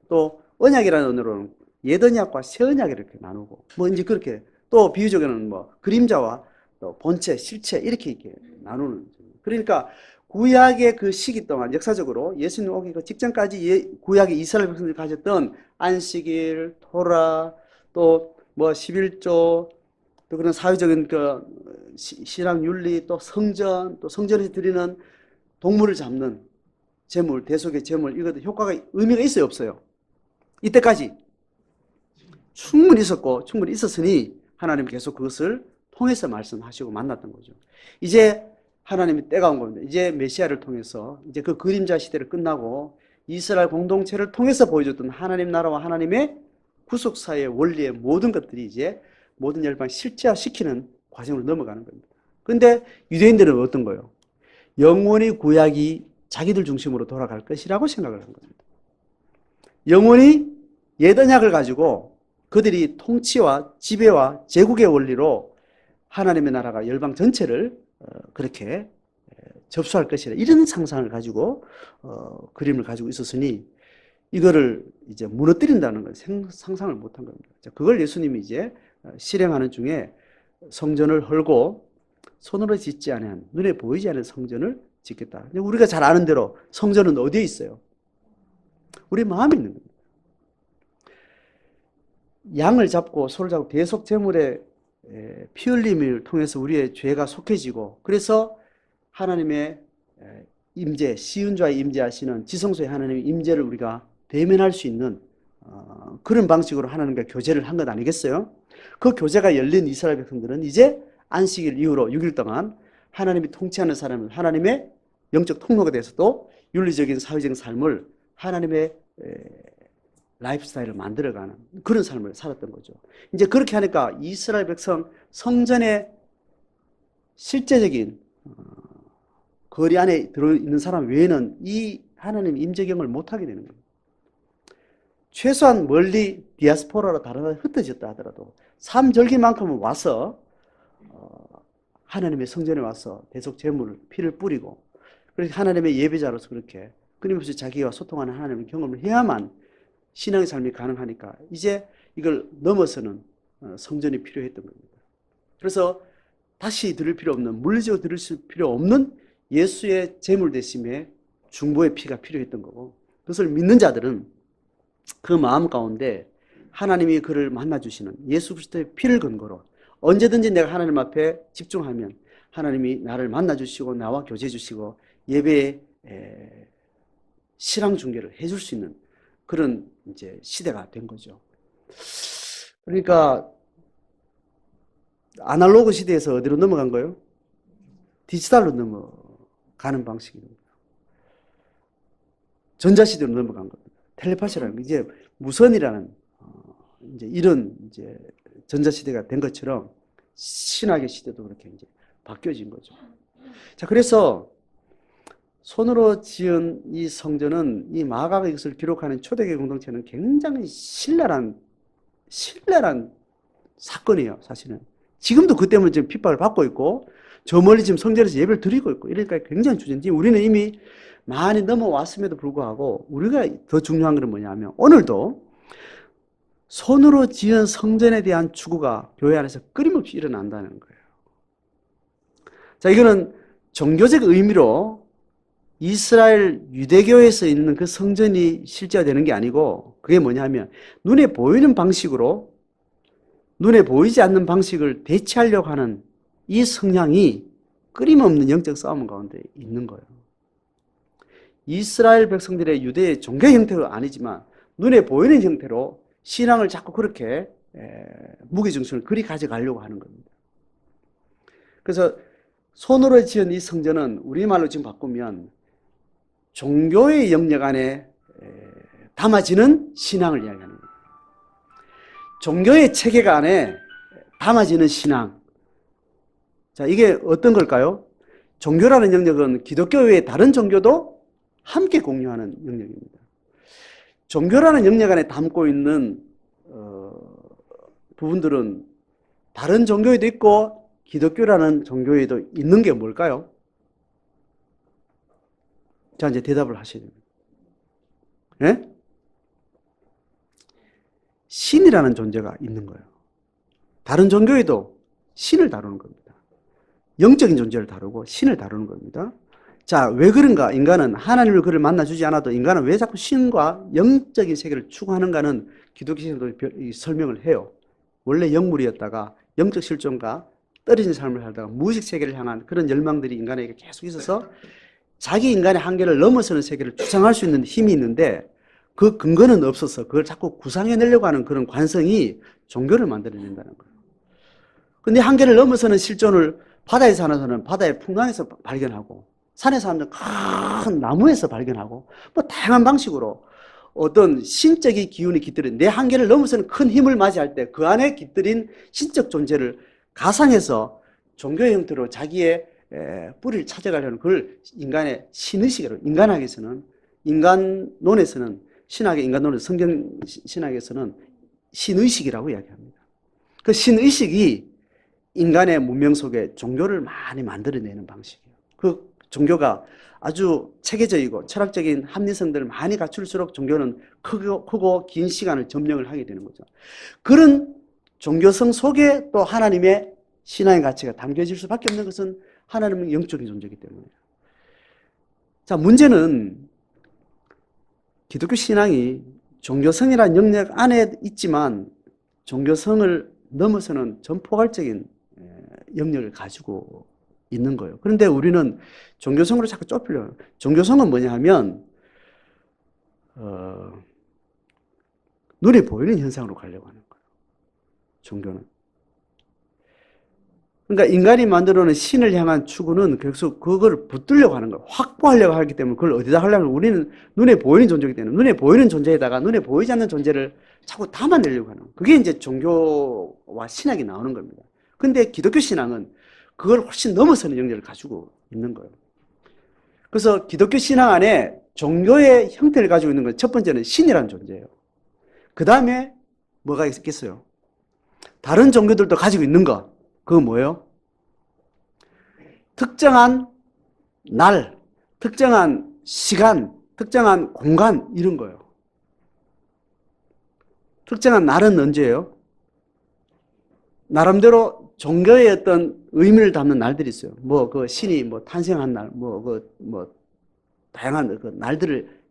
또 언약이라는 언어로는 옛 언약과 새 언약 이렇게 나누고 뭐 이제 그렇게 또 비유적으로는 뭐 그림자와 또 본체, 실체 이렇게 나누는 그러니까 구약의 그 시기 동안 역사적으로 예수님 오기 그 직전까지 구약의 이스라엘 백성들이 가졌던 안식일, 토라, 또 뭐 11조, 또 그런 사회적인 그 신앙 윤리, 또 성전, 또 성전에서 드리는 동물을 잡는 제물, 대속의 제물 이것도 효과가 의미가 있어요, 없어요? 이때까지 충분히 있었고 충분히 있었으니 하나님 계속 그것을 통해서 말씀하시고 만났던 거죠. 이제 하나님이 때가 온 겁니다. 이제 메시아를 통해서 이제 그 그림자 시대를 끝나고 이스라엘 공동체를 통해서 보여줬던 하나님 나라와 하나님의 구속사의 원리의 모든 것들이 이제 모든 열방 실제화시키는 과정으로 넘어가는 겁니다. 그런데 유대인들은 어떤 거예요? 영원히 구약이 자기들 중심으로 돌아갈 것이라고 생각을 한 겁니다. 영원히 옛 언약을 가지고 그들이 통치와 지배와 제국의 원리로 하나님의 나라가 열방 전체를 그렇게 접수할 것이라 이런 상상을 가지고 그림을 가지고 있었으니 이거를 이제 무너뜨린다는 걸 상상을 못한 겁니다. 그걸 예수님이 이제 실행하는 중에 성전을 헐고 손으로 짓지 않은 눈에 보이지 않는 성전을 짓겠다. 우리가 잘 아는 대로 성전은 어디에 있어요? 우리 마음에 있는 겁니다. 양을 잡고 소를 잡고 대속 제물의 피 흘림을 통해서 우리의 죄가 속해지고 그래서 하나님의 임재, 시은좌에 임재하시는 지성소의 하나님의 임재를 우리가 대면할 수 있는 그런 방식으로 하나님과 교제를 한 것 아니겠어요? 그 교제가 열린 이스라엘 백성들은 이제 안식일 이후로 6일 동안 하나님이 통치하는 사람을 하나님의 영적 통로가 돼서도 윤리적인 사회적인 삶을 하나님의 라이프스타일을 만들어가는 그런 삶을 살았던 거죠. 이제 그렇게 하니까 이스라엘 백성 성전의 실제적인 거리 안에 들어있는 사람 외에는 이 하나님 임재경을 못하게 되는 거예요. 최소한 멀리 디아스포라로 다른 나라에 흩어졌다 하더라도 삼절기만큼은 와서 하나님의 성전에 와서 대속 제물을 피를 뿌리고 그렇게 하나님의 예배자로서 그렇게 끊임없이 자기와 소통하는 하나님의 경험을 해야만 신앙의 삶이 가능하니까 이제 이걸 넘어서는 성전이 필요했던 겁니다. 그래서 다시 들을 필요 없는, 물리적으로 들을 필요 없는 예수의 제물 대심에 중보의 피가 필요했던 거고 그것을 믿는 자들은 그 마음 가운데 하나님이 그를 만나주시는 예수 그리스도의 피를 근거로 언제든지 내가 하나님 앞에 집중하면 하나님이 나를 만나주시고 나와 교제해 주시고 예배의 신앙 중계를 해줄 수 있는 그런 이제 시대가 된 거죠. 그러니까 아날로그 시대에서 어디로 넘어간 거예요? 디지털로 넘어가는 방식입니다. 전자시대로 넘어간 겁니다. 텔레파시라는 게 이제 무선이라는 이제 이런 이제 전자시대가 된 것처럼 신학의 시대도 그렇게 이제 바뀌어진 거죠. 자, 그래서 손으로 지은 이 성전은 이 마가가 이것을 기록하는 초대교회 공동체는 굉장히 신랄한 사건이에요, 사실은. 지금도 그 때문에 지금 핍박을 받고 있고, 저 멀리 지금 성전에서 예배를 드리고 있고, 이러니까 굉장히 주전지. 우리는 이미 많이 넘어왔음에도 불구하고, 우리가 더 중요한 것은 뭐냐면, 오늘도 손으로 지은 성전에 대한 추구가 교회 안에서 끊임없이 일어난다는 거예요. 자, 이거는 종교적 의미로 이스라엘 유대교에서 있는 그 성전이 실제가 되는 게 아니고 그게 뭐냐면 눈에 보이는 방식으로 눈에 보이지 않는 방식을 대체하려고 하는 이 성향이 끊임없는 영적 싸움 가운데 있는 거예요. 이스라엘 백성들의 유대의 종교 형태가 아니지만 눈에 보이는 형태로 신앙을 자꾸 그렇게 무게중심을 그리 가져가려고 하는 겁니다. 그래서 손으로 지은 이 성전은 우리말로 지금 바꾸면 종교의 영역 안에 담아지는 신앙을 이야기하는 거예요. 종교의 체계가 안에 담아지는 신앙. 자, 이게 어떤 걸까요? 종교라는 영역은 기독교 외의 다른 종교도 함께 공유하는 영역입니다. 종교라는 영역 안에 담고 있는 부분들은 다른 종교에도 있고 기독교라는 종교에도 있는 게 뭘까요? 자, 이제 대답을 하셔야 됩니다. 예? 신이라는 존재가 있는 거예요. 다른 종교에도 신을 다루는 겁니다. 영적인 존재를 다루고 신을 다루는 겁니다. 자, 왜 그런가? 인간은 하나님을 그를 만나주지 않아도 인간은 왜 자꾸 신과 영적인 세계를 추구하는가는 기독교에서도 설명을 해요. 원래 영물이었다가 영적 실존과 떨어진 삶을 살다가 무의식 세계를 향한 그런 열망들이 인간에게 계속 있어서 자기 인간의 한계를 넘어서는 세계를 주장할 수 있는 힘이 있는데 그 근거는 없어서 그걸 자꾸 구상해내려고 하는 그런 관성이 종교를 만들어낸다는 거예요. 근데 한계를 넘어서는 실존을 바다에 사는 사람은 바다의 풍랑에서 발견하고 산에 사는 큰 나무에서 발견하고 뭐 다양한 방식으로 어떤 신적인 기운이 깃들인 내 한계를 넘어서는 큰 힘을 맞이할 때 그 안에 깃들인 신적 존재를 가상해서 종교의 형태로 자기의 뿌리를 찾아가려는 그걸 인간의 신의식으로 인간학에서는 인간론에서는 신학의 인간론에서 성경 신학에서는 신의식이라고 이야기합니다. 그 신의식이 인간의 문명 속에 종교를 많이 만들어내는 방식이에요. 그 종교가 아주 체계적이고 철학적인 합리성들을 많이 갖출수록 종교는 크고 긴 시간을 점령을 하게 되는 거죠. 그런 종교성 속에 또 하나님의 신앙의 가치가 담겨질 수밖에 없는 것은 하나님은 영적인 존재이기 때문이에요. 자, 문제는 기독교 신앙이 종교성이라는 영역 안에 있지만 종교성을 넘어서는 전포괄적인 영역을 가지고 있는 거예요. 그런데 우리는 종교성으로 자꾸 좁히려고. 종교성은 뭐냐 하면 눈에 보이는 현상으로 가려고 하는 거예요. 종교는. 그러니까 인간이 만들어놓은 신을 향한 추구는 계속 그걸 붙들려고 하는 거예요. 확보하려고 하기 때문에 그걸 어디다 하려면 우리는 눈에 보이는 존재이기 때문에 눈에 보이는 존재에다가 눈에 보이지 않는 존재를 자꾸 담아내려고 하는 거예요. 그게 이제 종교와 신학이 나오는 겁니다. 근데 기독교 신앙은 그걸 훨씬 넘어서는 영역을 가지고 있는 거예요. 그래서 기독교 신앙 안에 종교의 형태를 가지고 있는 건 첫 번째는 신이라는 존재예요. 그 다음에 뭐가 있겠어요? 다른 종교들도 가지고 있는 거. 그건 뭐예요? 특정한 날, 특정한 시간, 특정한 공간 이런 거예요. 특정한 날은 언제예요? 나름대로 종교의 어떤 의미를 담는 날들이 있어요. 뭐 그 신이 뭐 탄생한 날, 다양한 그 날들을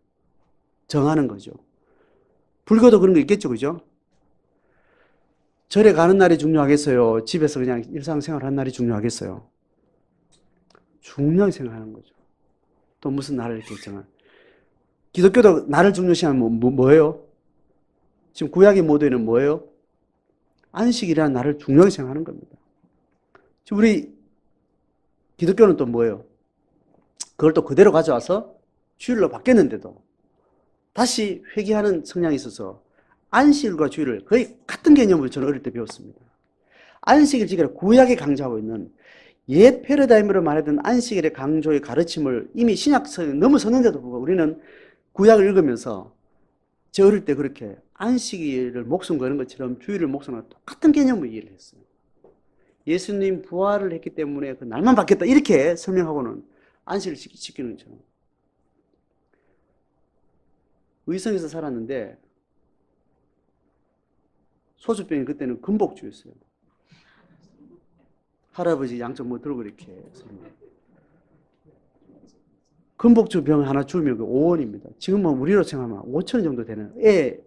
정하는 거죠. 불교도 그런 거 있겠죠, 그죠? 절에 가는 날이 중요하겠어요? 집에서 그냥 일상생활 한 날이 중요하겠어요? 중요하게 생각하는 거죠. 또 무슨 날을 이렇게 정한. 기독교도 날을 중요시하면 뭐예요? 지금 구약의 모델은 뭐예요? 안식이라는 날을 중요하게 생각하는 겁니다. 지금 우리 기독교는 또 뭐예요? 그걸 또 그대로 가져와서 주일로 바뀌었는데도 다시 회귀하는 성향이 있어서 안식일과 주일을 거의 같은 개념으로 저는 어릴 때 배웠습니다. 안식일 지키라 구약에 강조하고 있는 옛 패러다임으로 말하던 안식일의 강조의 가르침을 이미 신약성에 넘어섰는데도 불구하고 우리는 구약을 읽으면서 제 어릴 때 그렇게 안식일을 목숨 거는 것처럼 주일을 목숨 거는 똑같은 개념으로 이해를 했어요. 예수님 부활을 했기 때문에 그 날만 바뀌었다 이렇게 설명하고는 안식일을 지키는 것처럼. 의성에서 살았는데 소주병이 그때는 금복주였어요. 할아버지 양쪽 뭐 들고 이렇게 해서. 금복주 병 하나 주면 5원입니다. 지금 뭐 우리로 생각하면 5천 원 정도 되는 애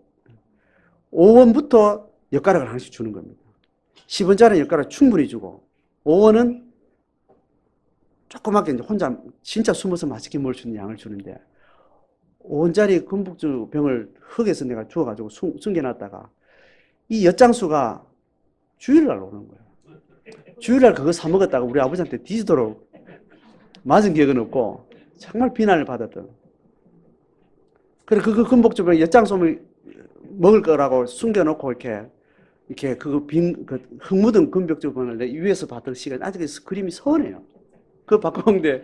5원부터 엿가락을 하나씩 주는 겁니다. 10원짜리 엿가락 충분히 주고 5원은 조그맣게 이제 혼자 진짜 숨어서 맛있게 먹을 수 있는 양을 주는데 5원짜리 금복주 병을 흙에서 내가 주워가지고 숨겨놨다가 이 엿장수가 주일날 오는 거예요. 주일날 그거 사 먹었다가 우리 아버지한테 뒤지도록 맞은 기억은 없고 정말 비난을 받았던. 그래 그 금복주병 엿장수를 먹을 거라고 숨겨놓고 이렇게 그 흙 묻은 금복주병을 내 위에서 봤던 시간 아직 그림이 선해요. 그거 바꾸는데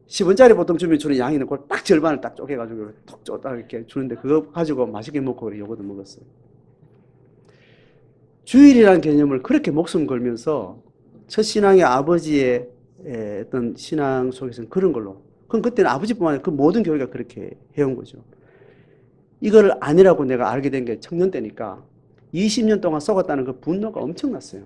10원짜리 보통 주면 주는 양이 있는 걸 딱 절반을 딱 쪼개가지고 톡 쪼다 이렇게 주는데 그거 가지고 맛있게 먹고 요거도 먹었어요. 주일이라는 개념을 그렇게 목숨 걸면서 첫 신앙의 아버지의 어떤 신앙 속에서는 그런 걸로. 그럼 그때는 아버지뿐만 아니라 그 모든 교회가 그렇게 해온 거죠. 이걸 아니라고 내가 알게 된 게 청년 때니까 20년 동안 속았다는 그 분노가 엄청났어요.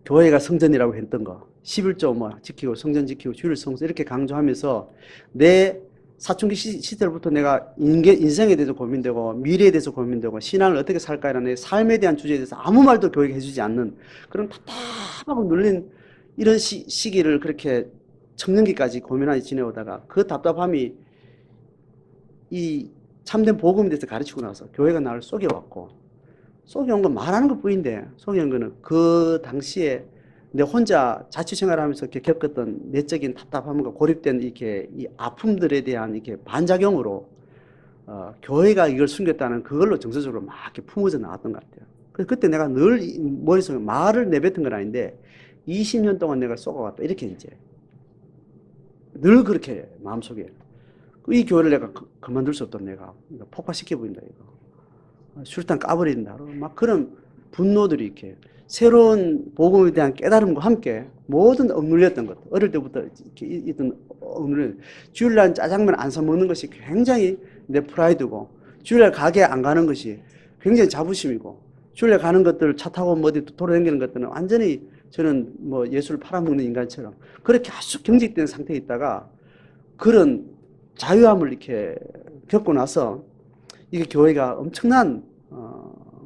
교회가 성전이라고 했던 거. 11조 뭐 지키고 성전 지키고 주일 성수 이렇게 강조하면서 내 사춘기 시절부터 내가 인생에 대해서 고민되고 미래에 대해서 고민되고 신앙을 어떻게 살까라는 삶에 대한 주제에 대해서 아무 말도 교회가 해주지 않는 그런 답답하고 눌린 이런 시기를 그렇게 청년기까지 고민하게 지내오다가 그 답답함이 이 참된 복음에 대해서 가르치고 나서 교회가 나를 속여왔고 속여온 건 말하는 것 뿐인데 속여온 거는 그 당시에 내 혼자 자취생활하면서 이렇게 겪었던 내적인 답답함과 고립된 이렇게 이 아픔들에 대한 이렇게 반작용으로 교회가 이걸 숨겼다는 그걸로 정서적으로 막 이렇게 품어져 나왔던 것 같아요. 그래서 그때 내가 늘 머릿속에 말을 내뱉은 건 아닌데 20년 동안 내가 쏘아왔다 이렇게 이제 늘 그렇게 마음속에 이 교회를 내가 그만둘 수 없다 내가 폭파시켜 버린다 이거 술탄 까버린다 막 그런 분노들이 이렇게 새로운 복음에 대한 깨달음과 함께 모든 억눌렸던 것 어릴 때부터 이렇게 있던 억눌려 주일날 짜장면 안 사 먹는 것이 굉장히 내 프라이드고 주일날 가게 안 가는 것이 굉장히 자부심이고 주일날 가는 것들 차 타고 뭐 어디 돌아다니는 것들은 완전히 저는 뭐 예수를 팔아먹는 인간처럼 그렇게 아주 경직된 상태에 있다가 그런 자유함을 이렇게 겪고 나서 이게 교회가 엄청난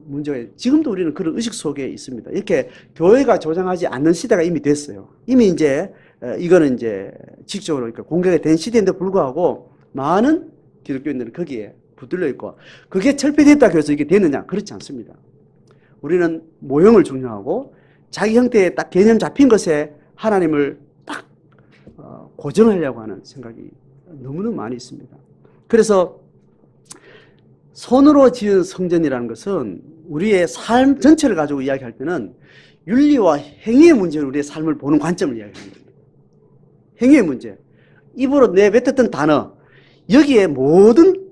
문제가 지금도 우리는 그런 의식 속에 있습니다. 이렇게 교회가 조장하지 않는 시대가 이미 됐어요. 이미 이제 이거는 이제 직접으로 그러니까 공개가 된 시대인데 불구하고 많은 기독교인들은 거기에 붙들려 있고 그게 철폐됐다고 해서 이게 되느냐? 그렇지 않습니다. 우리는 모형을 중요하고 자기 형태에 딱 개념 잡힌 것에 하나님을 딱 고정하려고 하는 생각이 너무너무 많이 있습니다. 그래서 손으로 지은 성전이라는 것은 우리의 삶 전체를 가지고 이야기할 때는 윤리와 행위의 문제로 우리의 삶을 보는 관점을 이야기하는 겁니다. 행위의 문제. 입으로 내뱉었던 단어, 여기에 모든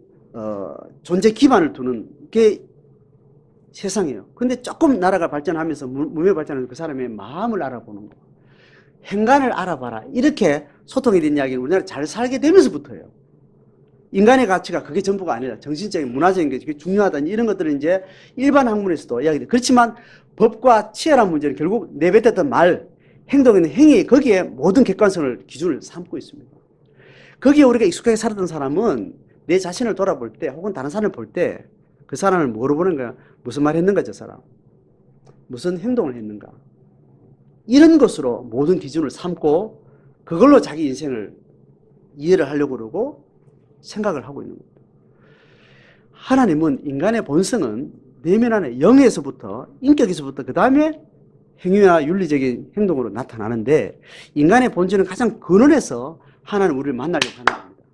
존재 기반을 두는 게 세상이에요. 근데 조금 나라가 발전하면서 문명 발전하면서 그 사람의 마음을 알아보는 거. 행간을 알아봐라. 이렇게 소통에 대한 이야기는 우리나라 잘 살게 되면서부터예요. 인간의 가치가 그게 전부가 아니라 정신적인 문화적인 게 중요하다. 이런 것들은 이제 일반 학문에서도 이야기돼요. 그렇지만 법과 치열한 문제는 결국 내뱉었던 말, 행동이나 행위, 거기에 모든 객관성을 기준을 삼고 있습니다. 거기에 우리가 익숙하게 살았던 사람은 내 자신을 돌아볼 때 혹은 다른 사람을 볼 때 그 사람을 뭐로 보는 거야? 무슨 말 했는가 저 사람? 무슨 행동을 했는가? 이런 것으로 모든 기준을 삼고 그걸로 자기 인생을 이해를 하려고 그러고 생각을 하고 있는 겁니다. 하나님은 인간의 본성은 내면 안에 영에서부터 인격에서부터 그 다음에 행위와 윤리적인 행동으로 나타나는데 인간의 본질은 가장 근원에서 하나님 우리를 만나려고 하는 겁니다.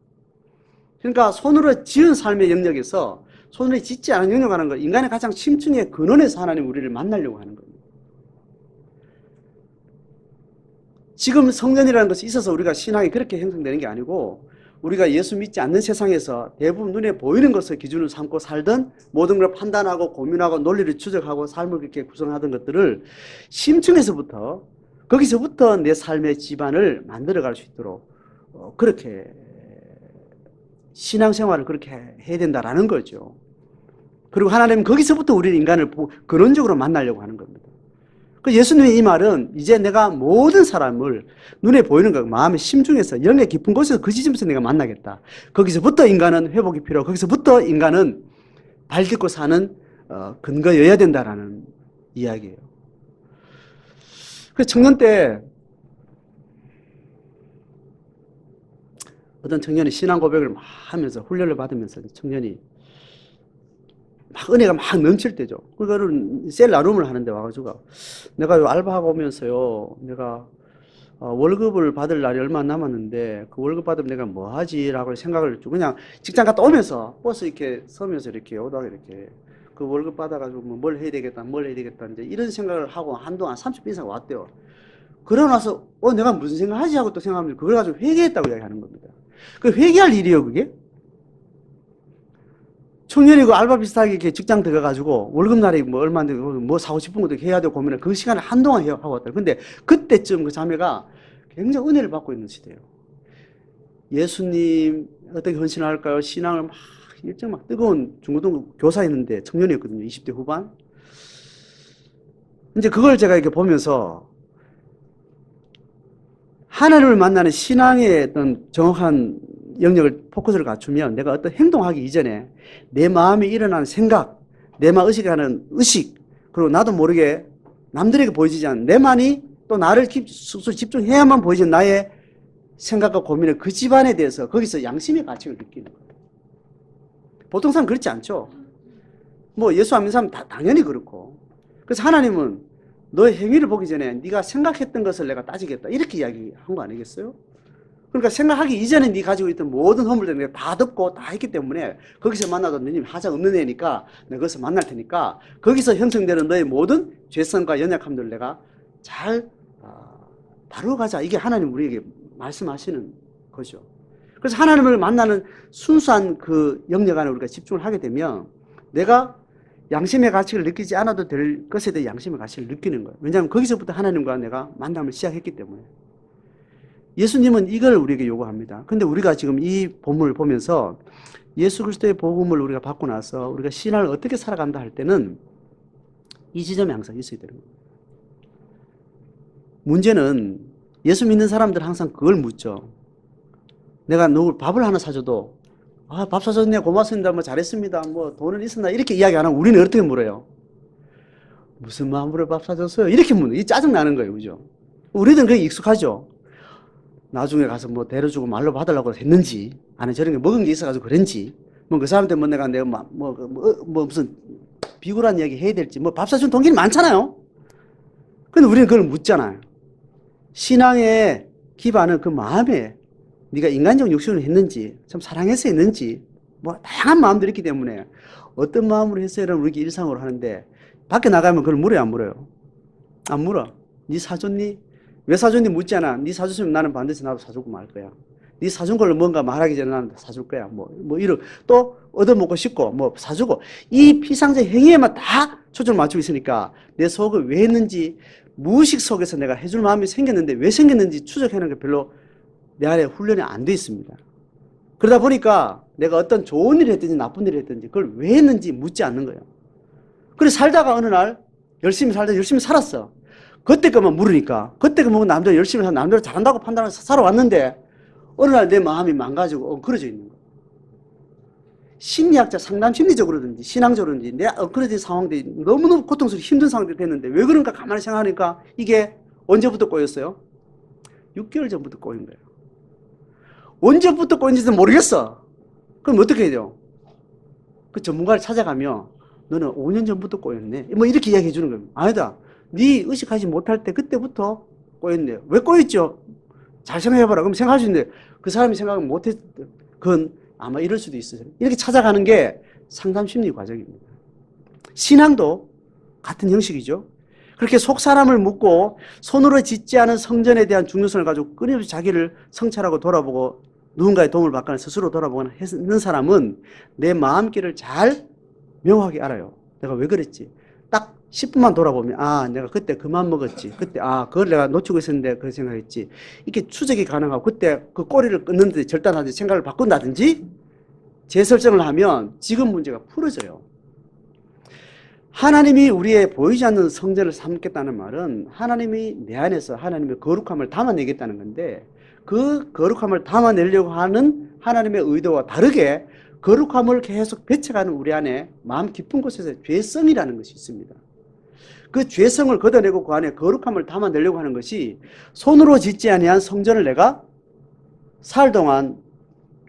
그러니까 손으로 지은 삶의 영역에서 손으로 짓지 않은 영역 하는 것, 인간의 가장 심층의 근원에서 하나님 우리를 만나려고 하는 겁니다. 지금 성전이라는 것이 있어서 우리가 신앙이 그렇게 형성되는 게 아니고 우리가 예수 믿지 않는 세상에서 대부분 눈에 보이는 것을 기준으로 삼고 살던 모든 걸 판단하고 고민하고 논리를 추적하고 삶을 그렇게 구성하던 것들을 심층에서부터 거기서부터 내 삶의 기반을 만들어갈 수 있도록 그렇게 신앙생활을 그렇게 해야 된다라는 거죠. 그리고 하나님은 거기서부터 우리 인간을 근원적으로 만나려고 하는 겁니다. 예수님의 이 말은 이제 내가 모든 사람을 눈에 보이는 것, 마음의 심중에서 영의 깊은 곳에서 그 지점에서 내가 만나겠다. 거기서부터 인간은 회복이 필요하고 거기서부터 인간은 발 딛고 사는 근거여야 된다라는 이야기예요. 그래서 청년 때 어떤 청년이 신앙 고백을 막 하면서 훈련을 받으면서 청년이 막 은혜가 막 넘칠 때죠. 그거를 셀 나눔을 하는데 와가지고 내가 요 알바하고 오면서요, 내가 월급을 받을 날이 얼마 안 남았는데 그 월급 받으면 내가 뭐 하지라고 생각을 했죠. 그냥 직장 갔다 오면서 버스 이렇게 서면서 이렇게 오다가 이렇게 그 월급 받아가지고 뭐 뭘 해야 되겠다, 뭘 해야 되겠다 이제 이런 생각을 하고 한동안 30분 이상 왔대요. 그러고 나서 내가 무슨 생각하지 하고 또 생각하면 그걸 가지고 회개했다고 이야기하는 겁니다. 그 회개할 일이에요, 그게? 청년이 그 알바 비슷하게 이렇게 직장 들어가가지고 월급날이 뭐 얼마인데 뭐 사고 싶은 것도 해야 되고 고민을 그 시간을 한동안 하고 왔다. 근데 그때쯤 그 자매가 굉장히 은혜를 받고 있는 시대예요. 예수님 어떻게 헌신할까요? 신앙을 막 일정 막 뜨거운 중고등 교사였는데 청년이었거든요. 20대 후반. 이제 그걸 제가 이렇게 보면서 하나님을 만나는 신앙의 어떤 정확한 영역을 포커스를 갖추면 내가 어떤 행동하기 이전에 내 마음에 일어나는 생각, 내 마음 의식하는 의식, 그리고 나도 모르게 남들에게 보여지지 않는 내만이 또 나를 집중해야만 보이는 나의 생각과 고민을 그 집안에 대해서 거기서 양심의 가치를 느끼는 거예요. 보통 사람 그렇지 않죠. 뭐 예수 안 믿는 사람 당연히 그렇고. 그래서 하나님은 너의 행위를 보기 전에 네가 생각했던 것을 내가 따지겠다 이렇게 이야기한 거 아니겠어요? 그러니까 생각하기 이전에 네 가지고 있던 모든 허물들 내가 다 듣고 다 했기 때문에 거기서 만나도 너님 하자 없는 애니까 내가 거기서 만날 테니까 거기서 형성되는 너의 모든 죄성과 연약함들을 내가 잘 다루어가자. 이게 하나님 우리에게 말씀하시는 거죠. 그래서 하나님을 만나는 순수한 그 영역 안에 우리가 집중을 하게 되면 내가 양심의 가치를 느끼지 않아도 될 것에 대해 양심의 가치를 느끼는 거예요. 왜냐하면 거기서부터 하나님과 내가 만남을 시작했기 때문에. 예수님은 이걸 우리에게 요구합니다. 근데 우리가 지금 이 본문을 보면서 예수 그리스도의 복음을 우리가 받고 나서 우리가 신앙을 어떻게 살아간다 할 때는 이 지점이 항상 있어야 되는 거예요. 문제는 예수 믿는 사람들은 항상 그걸 묻죠. 내가 누굴 밥을 하나 사줘도 밥 사줬네 고맙습니다 뭐 잘했습니다 뭐 돈은 있었나 이렇게 이야기 안 하고 우리는 어떻게 물어요? 무슨 마음으로 밥 사줬어요? 이렇게 묻는, 이 짜증나는 거예요. 그죠? 우리들은 그게 익숙하죠. 나중에 가서 뭐 데려주고 말로 받으려고 했는지, 아니 저런 게 먹은 게 있어가지고 그런지, 뭐 그 사람한테 뭐 내가 무슨 비굴한 이야기 해야 될지, 뭐 밥 사준 동기는 많잖아요. 근데 우리는 그걸 묻잖아요. 신앙의 기반은 그 마음에 네가 인간적 욕심을 했는지, 참 사랑해서 했는지, 뭐 다양한 마음들이 있기 때문에 어떤 마음으로 했어요라는 우리 일상으로 하는데, 밖에 나가면 그걸 물어요, 안 물어요? 안 물어. 네 사줬니? 왜 사줬니 묻잖아. 네 사줬으면 나는 반드시 나도 사주고 말 거야. 네 사준 걸로 뭔가 말하기 전에 나는 사줄 거야. 이런, 또 얻어먹고 싶고, 뭐 사주고. 이 피상적 행위에만 다 초점을 맞추고 있으니까 내 속을 왜 했는지, 무의식 속에서 내가 해줄 마음이 생겼는데 왜 생겼는지 추적하는 게 별로 내 안에 훈련이 안 돼 있습니다. 그러다 보니까 내가 어떤 좋은 일을 했든지 나쁜 일을 했든지 그걸 왜 했는지 묻지 않는 거예요. 그래서 살다가 어느 날 열심히 살았어. 그때 것만 물으니까, 그때 그 먹은 남자가 열심히 산 남자를 잘한다고 판단해서 살아왔는데 어느 날 내 마음이 망가지고 엉클어져 있는 거예요. 심리학자, 상담 심리적으로든지 신앙적으로든지 내 엉클어진 상황들이 너무너무 고통스럽고 힘든 상황들이 됐는데 왜 그런가 가만히 생각하니까 이게 언제부터 꼬였어요? 6개월 전부터 꼬인 거예요. 언제부터 꼬인지도 모르겠어. 그럼 어떻게 해야 돼요? 그 전문가를 찾아가며 너는 5년 전부터 꼬였네. 뭐 이렇게 이야기해 주는 거예요. 아니다. 네 의식하지 못할 때 그때부터 꼬였네. 왜 꼬였죠? 잘 생각해봐라. 그럼 생각할 수 있는데 그 사람이 생각을 못했, 그건 아마 이럴 수도 있어요. 이렇게 찾아가는 게 상담 심리 과정입니다. 신앙도 같은 형식이죠. 그렇게 속 사람을 묻고 손으로 짓지 않은 성전에 대한 중요성을 가지고 끊임없이 자기를 성찰하고 돌아보고 누군가의 도움을 받거나 스스로 돌아보거나 하는 사람은 내 마음길을 잘 명확하게 알아요. 내가 왜 그랬지? 딱 10분만 돌아보면 아 내가 그때 그만 먹었지. 그때 그걸 내가 놓치고 있었는데 그런 생각했지. 이렇게 추적이 가능하고 그때 그 꼬리를 끊는데 절단하든지 생각을 바꾼다든지 재설정을 하면 지금 문제가 풀어져요. 하나님이 우리의 보이지 않는 성전을 삼겠다는 말은 하나님이 내 안에서 하나님의 거룩함을 담아내겠다는 건데 그 거룩함을 담아내려고 하는 하나님의 의도와 다르게 거룩함을 계속 배쳐가는 우리 안에 마음 깊은 곳에서 죄성이라는 것이 있습니다. 그 죄성을 걷어내고 그 안에 거룩함을 담아내려고 하는 것이 손으로 짓지 아니한 성전을 내가 살 동안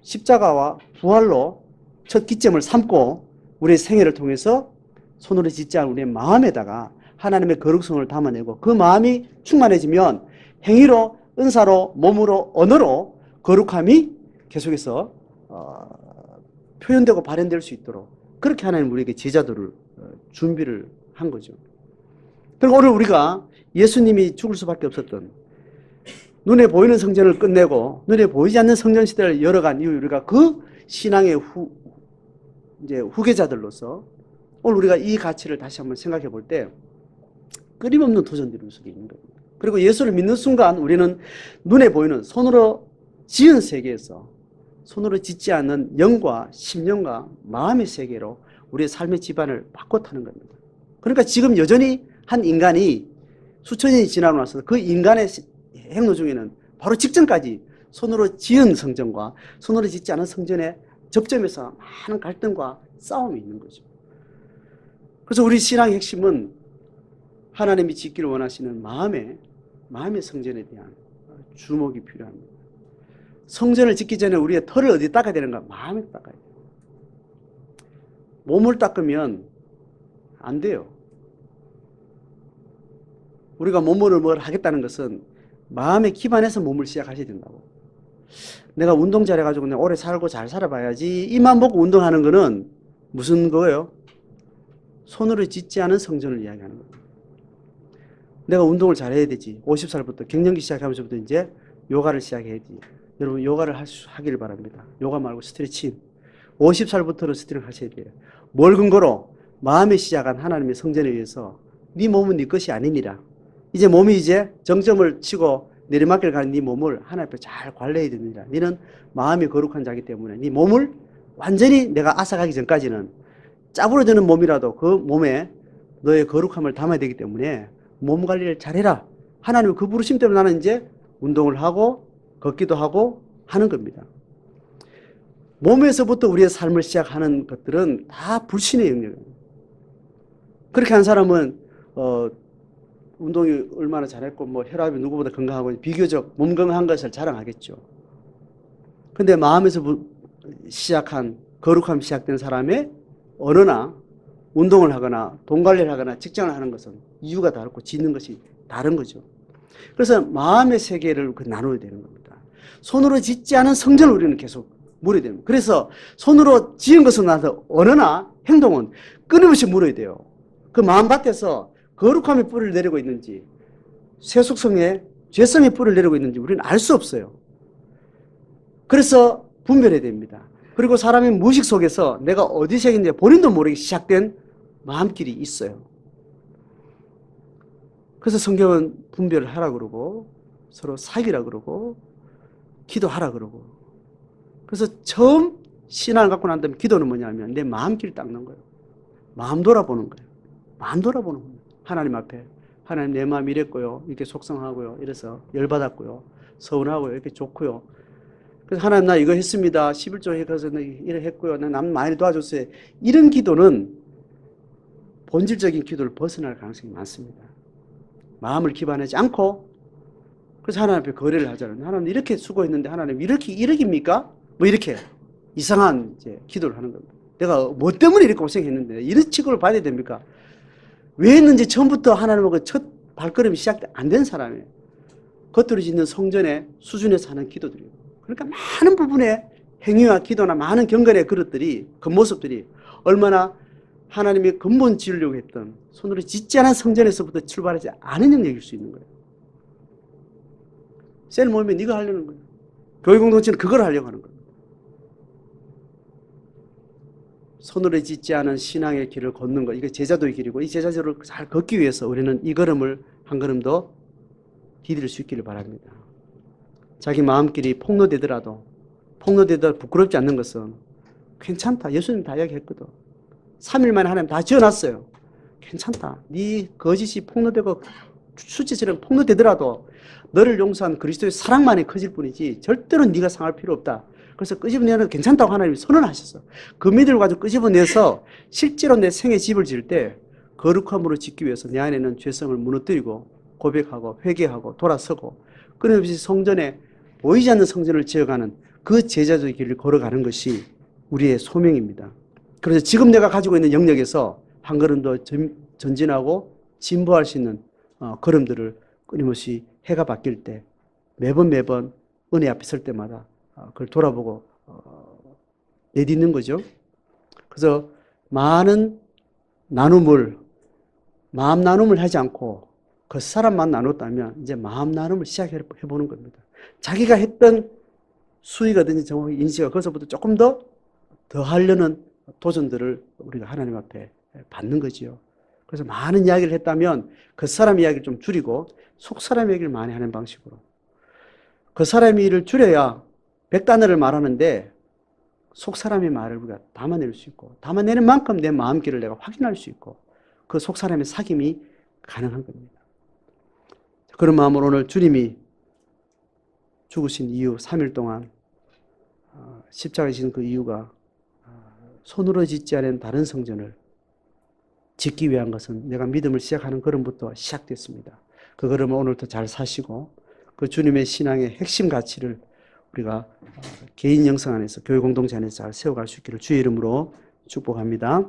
십자가와 부활로 첫 기점을 삼고 우리의 생애를 통해서 손으로 짓지 않은 우리의 마음에다가 하나님의 거룩성을 담아내고 그 마음이 충만해지면 행위로, 은사로, 몸으로, 언어로 거룩함이 계속해서 표현되고 발현될 수 있도록 그렇게 하나님 우리에게 제자들을 준비를 한 거죠. 그리고 오늘 우리가 예수님이 죽을 수밖에 없었던 눈에 보이는 성전을 끝내고 눈에 보이지 않는 성전 시대를 열어간 이후 우리가 그 신앙의 이제 후계자들로서 오늘 우리가 이 가치를 다시 한번 생각해 볼 때 끊임없는 도전들이 속에 있는 겁니다. 그리고 예수를 믿는 순간 우리는 눈에 보이는 손으로 지은 세계에서 손으로 짓지 않는 영과 심령과 마음의 세계로 우리의 삶의 기반을 바꿔 타는 겁니다. 그러니까 지금 여전히 한 인간이 수천 년이 지나고 나서 그 인간의 행로 중에는 바로 직전까지 손으로 지은 성전과 손으로 짓지 않은 성전의 접점에서 많은 갈등과 싸움이 있는 거죠. 그래서 우리 신앙의 핵심은 하나님이 짓기를 원하시는 마음의 성전에 대한 주목이 필요합니다. 성전을 짓기 전에 우리의 털을 어디 닦아야 되는가? 마음에 닦아야 돼요. 몸을 닦으면 안 돼요. 우리가 몸을 뭘 하겠다는 것은 마음에 기반해서 몸을 시작하셔야 된다고. 내가 운동 잘해가지고 내가 오래 살고 잘 살아봐야지 이만 보고 운동하는 거는 무슨 거예요? 손으로 짓지 않은 성전을 이야기하는 거예요. 내가 운동을 잘해야 되지. 50살부터 갱년기 시작하면서부터 이제 요가를 시작해야지. 여러분 요가를 하기를 바랍니다. 요가 말고 스트레칭. 50살부터는 스트레칭 하셔야 돼요. 뭘 근거로? 마음에 시작한 하나님의 성전에 의해서 네 몸은 네 것이 아니니라. 이제 몸이 이제 정점을 치고 내리막길 가는 네 몸을 하나님 앞에 잘 관리해야 됩니다. 너는 마음이 거룩한 자이기 때문에 네 몸을 완전히 내가 앗아가기 전까지는 짜부러지는 몸이라도 그 몸에 너의 거룩함을 담아야 되기 때문에 몸 관리를 잘해라. 하나님의 그 부르심 때문에 나는 이제 운동을 하고 걷기도 하고 하는 겁니다. 몸에서부터 우리의 삶을 시작하는 것들은 다 불신의 영역입니다. 그렇게 한 사람은 운동이 얼마나 잘했고 뭐 혈압이 누구보다 건강하고 비교적 몸 건강한 것을 자랑하겠죠. 근데 마음에서 시작한 거룩함이 시작된 사람의 언어나 운동을 하거나 돈 관리를 하거나 직장을 하는 것은 이유가 다르고 짓는 것이 다른 거죠. 그래서 마음의 세계를 나눠야 되는 겁니다. 손으로 짓지 않은 성전을 우리는 계속 물어야 됩니다. 그래서 손으로 지은 것은 나서 언어나 행동은 끊임없이 물어야 돼요. 그 마음밭에서 거룩함의 뿌리를 내리고 있는지 세속성의 죄성의 뿌리를 내리고 있는지 우리는 알 수 없어요. 그래서 분별해야 됩니다. 그리고 사람의 무의식 속에서 내가 어디 색인지 본인도 모르게 시작된 마음길이 있어요. 그래서 성경은 분별을 하라 그러고 서로 사귀라 그러고 기도하라 그러고, 그래서 처음 신앙을 갖고 난 다음에 기도는 뭐냐면 내 마음길 닦는 거예요. 마음 돌아보는 거예요. 마음 돌아보는 거예요. 하나님 앞에 하나님 내 마음이 이랬고요, 이렇게 속상하고요, 이래서 열받았고요, 서운하고요, 이렇게 좋고요. 그래서 하나님 나 이거 했습니다. 11조 해서 이래 했고요. 나 남 많이 도와줬어요. 이런 기도는 본질적인 기도를 벗어날 가능성이 많습니다. 마음을 기반하지 않고, 그래서 하나님 앞에 거래를 하잖아요. 하나님 이렇게 수고했는데 하나님 이렇게입니까? 뭐 이렇게 이상한 이제 기도를 하는 겁니다. 내가 뭐 때문에 이렇게 고생했는데 이런 취급을 받아야 됩니까? 왜 했는지 처음부터 하나님하고 첫 발걸음이 시작 안 된 사람이에요. 겉으로 짓는 성전의 수준에서 하는 기도들이에요. 그러니까 많은 부분에 행위와 기도나 많은 경건의 그릇들이, 겉모습들이 얼마나 하나님이 근본 지으려고 했던 손으로 짓지 않은 성전에서부터 출발하지 않은 영역일 수 있는 거예요. 셀 모임에 네가 하려는 거예요. 교회 공동체는 그걸 하려고 하는 거예요. 손으로 짓지 않은 신앙의 길을 걷는 것, 이게 제자도의 길이고, 이 제자도를 잘 걷기 위해서 우리는 이 걸음을 한 걸음 더 디딜 수 있기를 바랍니다. 자기 마음길이 폭로되더라도 부끄럽지 않는 것은 괜찮다. 예수님 다 이야기했거든. 3일 만에 하나님 다 지어놨어요. 괜찮다. 네 거짓이 폭로되고 수치처럼 폭로되더라도 너를 용서한 그리스도의 사랑만이 커질 뿐이지 절대로 네가 상할 필요 없다. 그래서 끄집어내는 괜찮다고 하나님이 선언하셨어. 그 믿음을 가지고 끄집어내서 실제로 내 생애 집을 지을 때 거룩함으로 짓기 위해서 내 안에는 죄성을 무너뜨리고 고백하고 회개하고 돌아서고 끊임없이 성전에 보이지 않는 성전을 지어가는 그 제자도의 길을 걸어가는 것이 우리의 소명입니다. 그래서 지금 내가 가지고 있는 영역에서 한 걸음 더 전진하고 진보할 수 있는 걸음들을 끊임없이 해가 바뀔 때 매번 은혜 앞에 설 때마다 그걸 돌아보고 내딛는 거죠. 그래서 많은 나눔을, 마음 나눔을 하지 않고 그 사람만 나눴다면 이제 마음 나눔을 시작해보는 겁니다. 자기가 했던 수익이든지 정확히 인식을 거기서부터 조금 더 하려는 도전들을 우리가 하나님 앞에 받는 거지요. 그래서 많은 이야기를 했다면 그 사람 이야기를 좀 줄이고 속 사람 얘기를 많이 하는 방식으로, 그 사람의 일을 줄여야 100단어를 말하는데 속 사람의 말을 우리가 담아낼 수 있고, 담아내는 만큼 내 마음길을 내가 확인할 수 있고 그 속 사람의 사귐이 가능한 겁니다. 그런 마음으로 오늘 주님이 죽으신 이유, 3일 동안 십자가에 지신 그 이유가 손으로 짓지 않은 다른 성전을 짓기 위한 것은 내가 믿음을 시작하는 걸음부터 시작됐습니다. 그 걸음을 오늘부터 잘 사시고 그 주님의 신앙의 핵심 가치를 우리가 개인 영성 안에서, 교회 공동체 안에서 잘 세워갈 수 있기를 주의 이름으로 축복합니다.